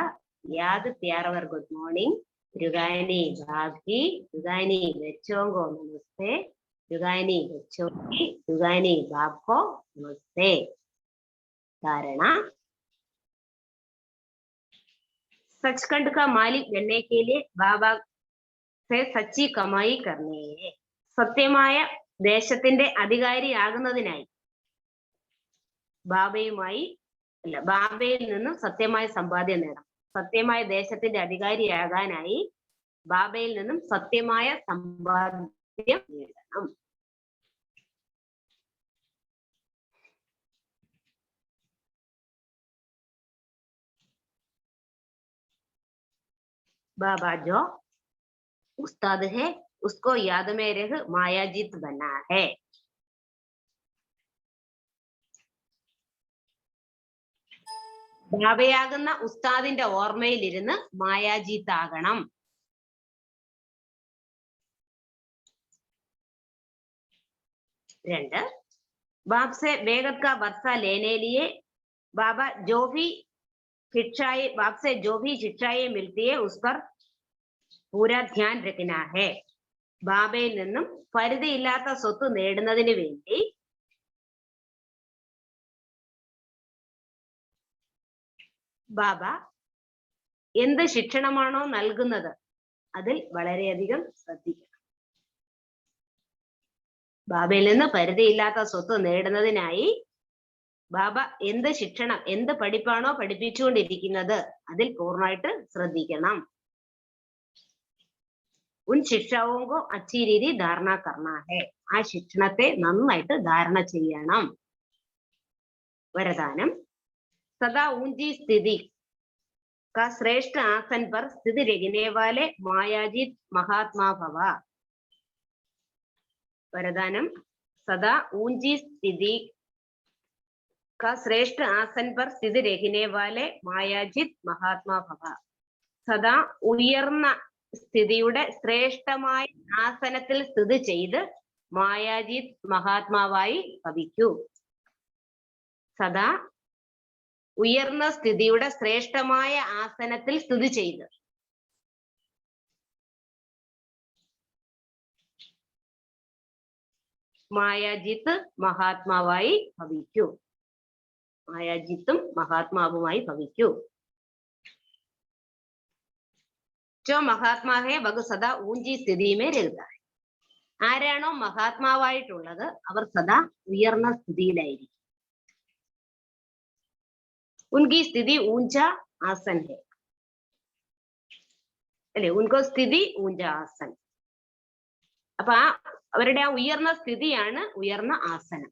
याद प्यार और गुड मॉर्निंग। युगानी भाभी युगानी बच्चों को नमस्ते, युगानी बच्चों की युगानी बाप को नमस्ते। धारणा सचखंड का मालिक बनने के लिए बाबा से सच्ची कमाई करनी है। സത്യമായ ദേശത്തിന്റെ അധികാരിയാകുന്നതിനായി ബാബയിൽ നിന്നും സത്യമായ സമ്പാദ്യം നേടണം. സത്യമായ ദേശത്തിന്റെ അധികാരിയാകാനായി ബാബയിൽ നിന്നും സത്യമായ സമ്പാദ്യം നേടണം. ബാബ ജോ ഉസ്താദ് ഹെ उसको याद में रह मायाजीत बना है। ബാബയാകുന്ന ഉസ്താദിന്റെ ഓർമ്മയിലിരുന്ന് മായാജീത്ത് ആകണം. രണ്ട്, बाप से बेगत का वर्षा लेने लिए बाबा जो भी शिक्षाएं बाप से जो भी शिक्षाएं मिलती है उस पर पूरा ध्यान रखना है. ബാബയിൽ നിന്നും പരിധിയില്ലാത്ത സ്വത്ത് നേടുന്നതിന് വേണ്ടി ബാബ എന്ത് ശിക്ഷണമാണോ നൽകുന്നത് അതിൽ വളരെയധികം ശ്രദ്ധിക്കണം. ബാബയിൽ നിന്ന് പരിധിയില്ലാത്ത സ്വത്ത് നേടുന്നതിനായി ബാബ എന്ത് പഠിപ്പാണോ പഠിപ്പിച്ചുകൊണ്ടിരിക്കുന്നത് അതിൽ പൂർണ്ണമായിട്ട് ശ്രദ്ധിക്കണം. ഉൻ ശിക്ഷാവും കോ അച്ഛി രീതി ധാരണ കർണ ഹേ. ആ ശിക്ഷണത്തെ നന്നായിട്ട് ധാരണ ചെയ്യണം. വരദാനം സദാ ഊഞ്ചി സ്ഥിതി का श्रेष्ठ आसन पर स्थित रहने वाले मायाजीत महात्मा भव. वरदानम सदा ऊंची स्थिति का श्रेष्ठ आसन पर स्थित रहने वाले मायाजीत महात्मा भव. सदा ഉയർന്ന സ്ഥിതിയുടെ ശ്രേഷ്ഠമായ ആസനത്തിൽ സ്ഥിതി ചെയ്ത് മായാജീത് മഹാത്മാവായി ഭവിക്കൂ. സദാ ഉയർന്ന സ്ഥിതിയുടെ ശ്രേഷ്ഠമായ ആസനത്തിൽ സ്ഥിതി ചെയ്ത് മായാജിത്ത് മഹാത്മാവായി ഭവിക്കൂ. മായാജിത്തും മഹാത്മാവുമായി ഭവിക്കൂ. जो महात्मा है वह सदा ऊंची स्थिति में रहता है. ആരാണോ മഹാത്മാവായിട്ടുള്ളത് അവർ സദാ ഉയർന്ന സ്ഥിതിയിലായിരിക്കും. उनकी स्थिति ऊंचा आसन है അല്ലെ. उनको स्थिति ऊंचा आसन. അപ്പൊ അവരുടെ ആ ഉയർന്ന സ്ഥിതിയാണ് ഉയർന്ന ആസനം.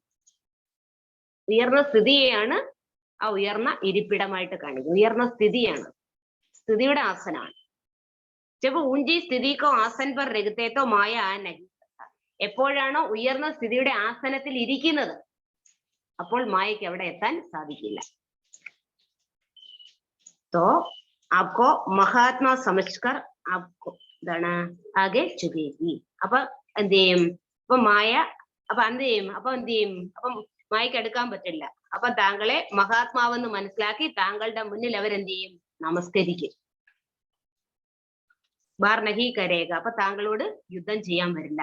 ഉയർന്ന സ്ഥിതിയെയാണ് ആ ഉയർന്ന ഇരിപ്പിടമായിട്ട് കാണിക്കുന്നത്. ഉയർന്ന സ്ഥിതിയാണ്, സ്ഥിതിയുടെ ആസനമാണ്. जब ऊंची स्थिति को आसन पर रखते तो माया नहीं. എപ്പോഴാണോ ഉയർന്ന സ്ഥിതിയുടെ ആസനത്തിൽ ഇരിക്കുന്നത് അപ്പോൾ മായയ്ക്ക് അവിടെ എത്താൻ സാധിക്കില്ല. तो आपको महात्मा समझकर आपको എന്താണ് ആകെ ചുകേഗി. അപ്പൊ എന്ത് ചെയ്യും? അപ്പൊ മായ അപ്പൊ എന്ത് ചെയ്യും? അപ്പം മായയ്ക്ക് എടുക്കാൻ പറ്റില്ല. അപ്പൊ താങ്കളെ മഹാത്മാവെന്ന് മനസ്സിലാക്കി താങ്കളുടെ മുന്നിൽ അവരെന്ത് ചെയ്യും? നമസ്കരിക്കും. ബാർ നഹി കരേക. അപ്പൊ താങ്കളോട് യുദ്ധം ചെയ്യാൻ വരില്ല.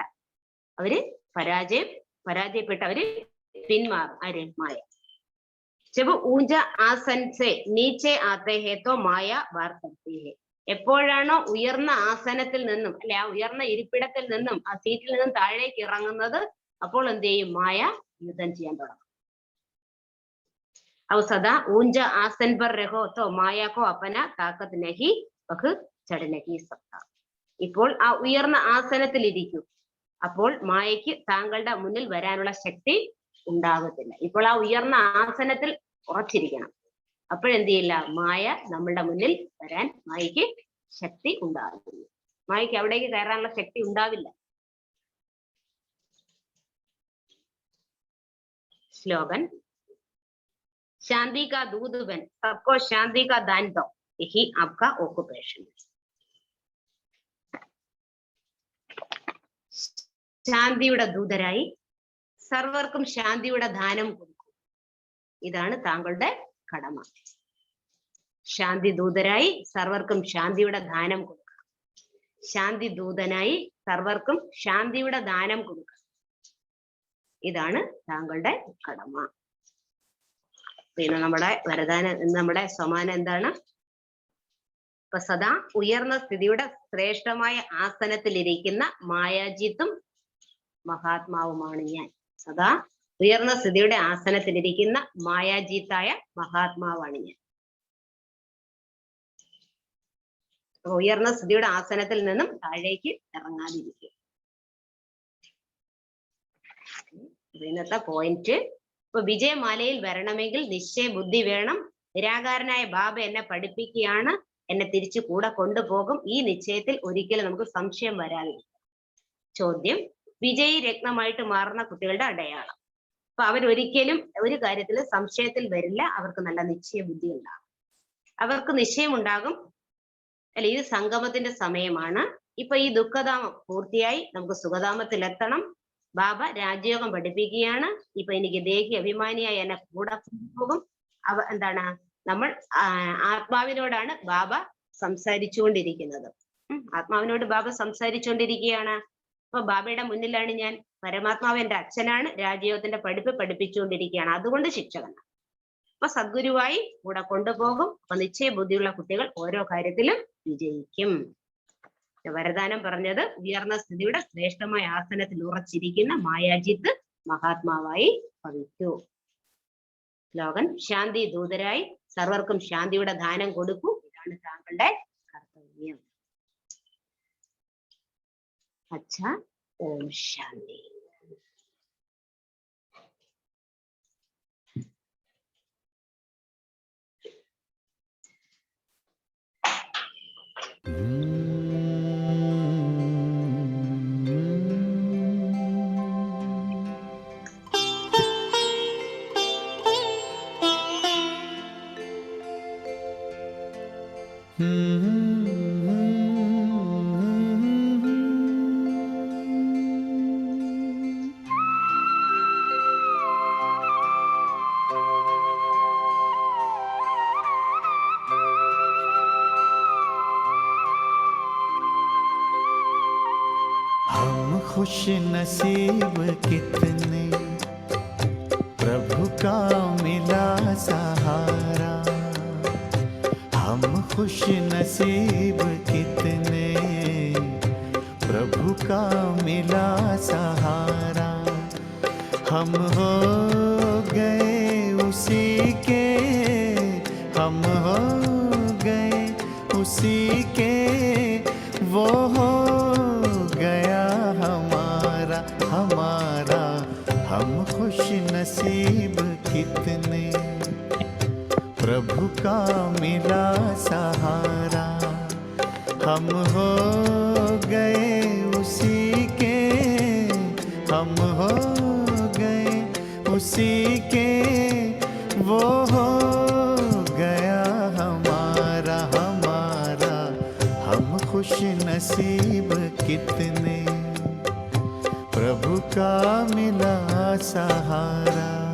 അവര് പരാജയപ്പെട്ട് അവര് പിന്മാറും. ആര്? മായ. जब ऊंचा आसन से नीचे आते हैं तो माया वार करती है. എപ്പോഴാണോ ഉയർന്ന ആസനത്തിൽ നിന്നും അല്ലെ ആ ഉയർന്ന ഇരിപ്പിടത്തിൽ നിന്നും ആ സീറ്റിൽ നിന്നും താഴേക്ക് ഇറങ്ങുന്നത് അപ്പോൾ എന്ത് ചെയ്യും? മായ യുദ്ധം ചെയ്യാൻ തുടങ്ങും. अब सदा ऊंचा आसन पर रहो तो माया को अपना ताकत नहीं वह चढ़ नहीं सकता. ഇപ്പോൾ ആ ഉയർന്ന ആസനത്തിൽ ഇരിക്കൂ. അപ്പോൾ മായയ്ക്ക് താങ്കളുടെ മുന്നിൽ വരാനുള്ള ശക്തി ഉണ്ടാകത്തില്ല. ഇപ്പോൾ ആ ഉയർന്ന ആസനത്തിൽ ഉറച്ചിരിക്കണം. അപ്പോഴെന്ത് ചെയ്യില്ല, മായ നമ്മളുടെ മുന്നിൽ വരാൻ മായയ്ക്ക് ശക്തി ഉണ്ടാകുന്നു. മായയ്ക്ക് അവിടേക്ക് കയറാനുള്ള ശക്തി ഉണ്ടാവില്ല. स्लोगन, शांति का दूध बन सबको शांति का दान दो, यही आपका ऑक्युपेशन है. ശാന്തിയുടെ ദൂതരായി സർവർക്കും ശാന്തിയുടെ ദാനം കൊടുക്കും. ഇതാണ് താങ്കളുടെ കടമ. ശാന്തി ദൂതരായി സർവർക്കും ശാന്തിയുടെ ദാനം കൊടുക്കുക. ശാന്തി ദൂതനായി സർവർക്കും ശാന്തിയുടെ ദാനം കൊടുക്കുക. ഇതാണ് താങ്കളുടെ കടമ. പിന്നെ നമ്മുടെ വരദാന, നമ്മുടെ സമാനം എന്താണ്? ഇപ്പൊ സദാ ഉയർന്ന സ്ഥിതിയുടെ ശ്രേഷ്ഠമായ ആസനത്തിലിരിക്കുന്ന മായാജിത്തും മഹാത്മാവുമാണ് ഞാൻ. സദാ ഉയർന്ന സ്ഥിതിയുടെ ആസനത്തിലിരിക്കുന്ന മായാജീത്തായ മഹാത്മാവാണ് ഞാൻ. ഉയർന്ന സ്ഥിതിയുടെ ആസനത്തിൽ നിന്നും താഴേക്ക് ഇറങ്ങാതിരിക്കുക. ഇന്നത്തെ പോയിന്റ്. ഇപ്പൊ വിജയമാലയിൽ വരണമെങ്കിൽ നിശ്ചയ ബുദ്ധി വേണം. നിരാകാരനായ ബാബ എന്നെ പഠിപ്പിക്കുകയാണ്, എന്നെ തിരിച്ചു കൂടെ കൊണ്ടുപോകും. ഈ നിശ്ചയത്തിൽ ഒരിക്കലും നമുക്ക് സംശയം വരാതിരിക്കും. ചോദ്യം, വിജയി രത്നമായിട്ട് മാറുന്ന കുട്ടികളുടെ അടയാളം. അപ്പൊ അവരൊരിക്കലും ഒരു കാര്യത്തിൽ സംശയത്തിൽ വരില്ല. അവർക്ക് നല്ല നിശ്ചയ ബുദ്ധി ഉണ്ടാകും. അവർക്ക് നിശ്ചയം ഉണ്ടാകും, അല്ല ഇത് സംഗമത്തിന്റെ സമയമാണ്. ഇപ്പൊ ഈ ദുഃഖധാമം പൂർത്തിയായി നമുക്ക് സുഖധാമത്തിൽ എത്തണം. ബാബ രാജയോഗം പഠിപ്പിക്കുകയാണ്. ഇപ്പൊ എനിക്ക് ദേഹി അഭിമാനിയായി എന്നെ കൂടെ പോകും. എന്താണ്, നമ്മൾ ആത്മാവിനോടാണ് ബാബ സംസാരിച്ചുകൊണ്ടിരിക്കുന്നത്. ആത്മാവിനോട് ബാബ സംസാരിച്ചുകൊണ്ടിരിക്കുകയാണ്. അപ്പൊ ബാബയുടെ മുന്നിലാണ് ഞാൻ. പരമാത്മാവ് എന്റെ അച്ഛനാണ്. രാജയോഗത്തിന്റെ പഠിപ്പ് പഠിപ്പിച്ചുകൊണ്ടിരിക്കുകയാണ്. അതുകൊണ്ട് ശിക്ഷകനാണ്. അപ്പൊ സദ്ഗുരുവായി കൂടെ കൊണ്ടുപോകും. അപ്പൊ നിശ്ചയ ബുദ്ധിയുള്ള കുട്ടികൾ ഓരോ കാര്യത്തിലും വിജയിക്കും. വരദാനം പറഞ്ഞത്, ഉയർന്ന സ്ഥിതിയുടെ ശ്രേഷ്ഠമായ ആസനത്തിൽ ഉറച്ചിരിക്കുന്ന മായാജിത്ത് മഹാത്മാവായി ഭവിക്കൂ. സ്ലോഗൻ, ശാന്തി ദൂതരായി സർവർക്കും ശാന്തിയുടെ ദാനം കൊടുക്കൂ. ഇതാണ് താങ്കളുടെ കർത്തവ്യം. അച്ഛാ, ഓം ശാന്തി. खुश नसीब कितने प्रभु का मिला सहारा। हम खुश नसीब कितने प्रभु का मिला सहारा। हम हो गए उसी के, हम हो गए उसी के, वो हो गया हमारा हमारा। हम खुश नसीब कितने प्रभु का मिला सहारा। हम हो गए उसी के, हम हो गए उसी के, वो हो गया हमारा हमारा। हम खुश नसीब कितने प्रभु का मिला सहारा।